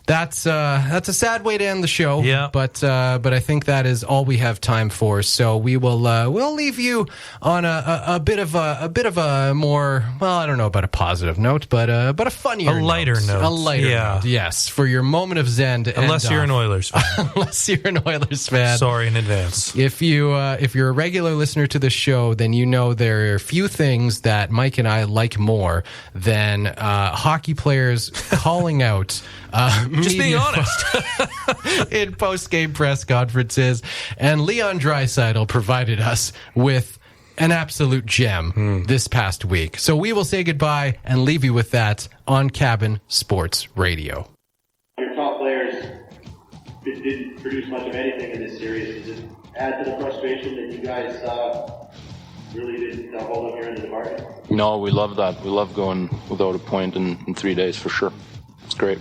that's a sad way to end the show. Yeah. But I think that is all we have time for. So we will we'll leave you on a bit of a more, well, I don't know about a positive note, but a funnier, lighter note. A lighter note. Yes, for your moment of zen. Unless you're an Oilers fan. Unless you're an Oilers fan. Sorry in advance. If you're a regular listener to the show, then you know there are few things that Mike and I like more than hockey players calling out just being honest in post-game press conferences. And Leon Draisaitl provided us with an absolute gem this past week. So we will say goodbye and leave you with that on Cabin Sports Radio. Your top players didn't produce much of anything in this series. Does it add to the frustration that you guys really didn't hold up your end of the bargain? No, we love that. We love going without a point in 3 days for sure. It's great.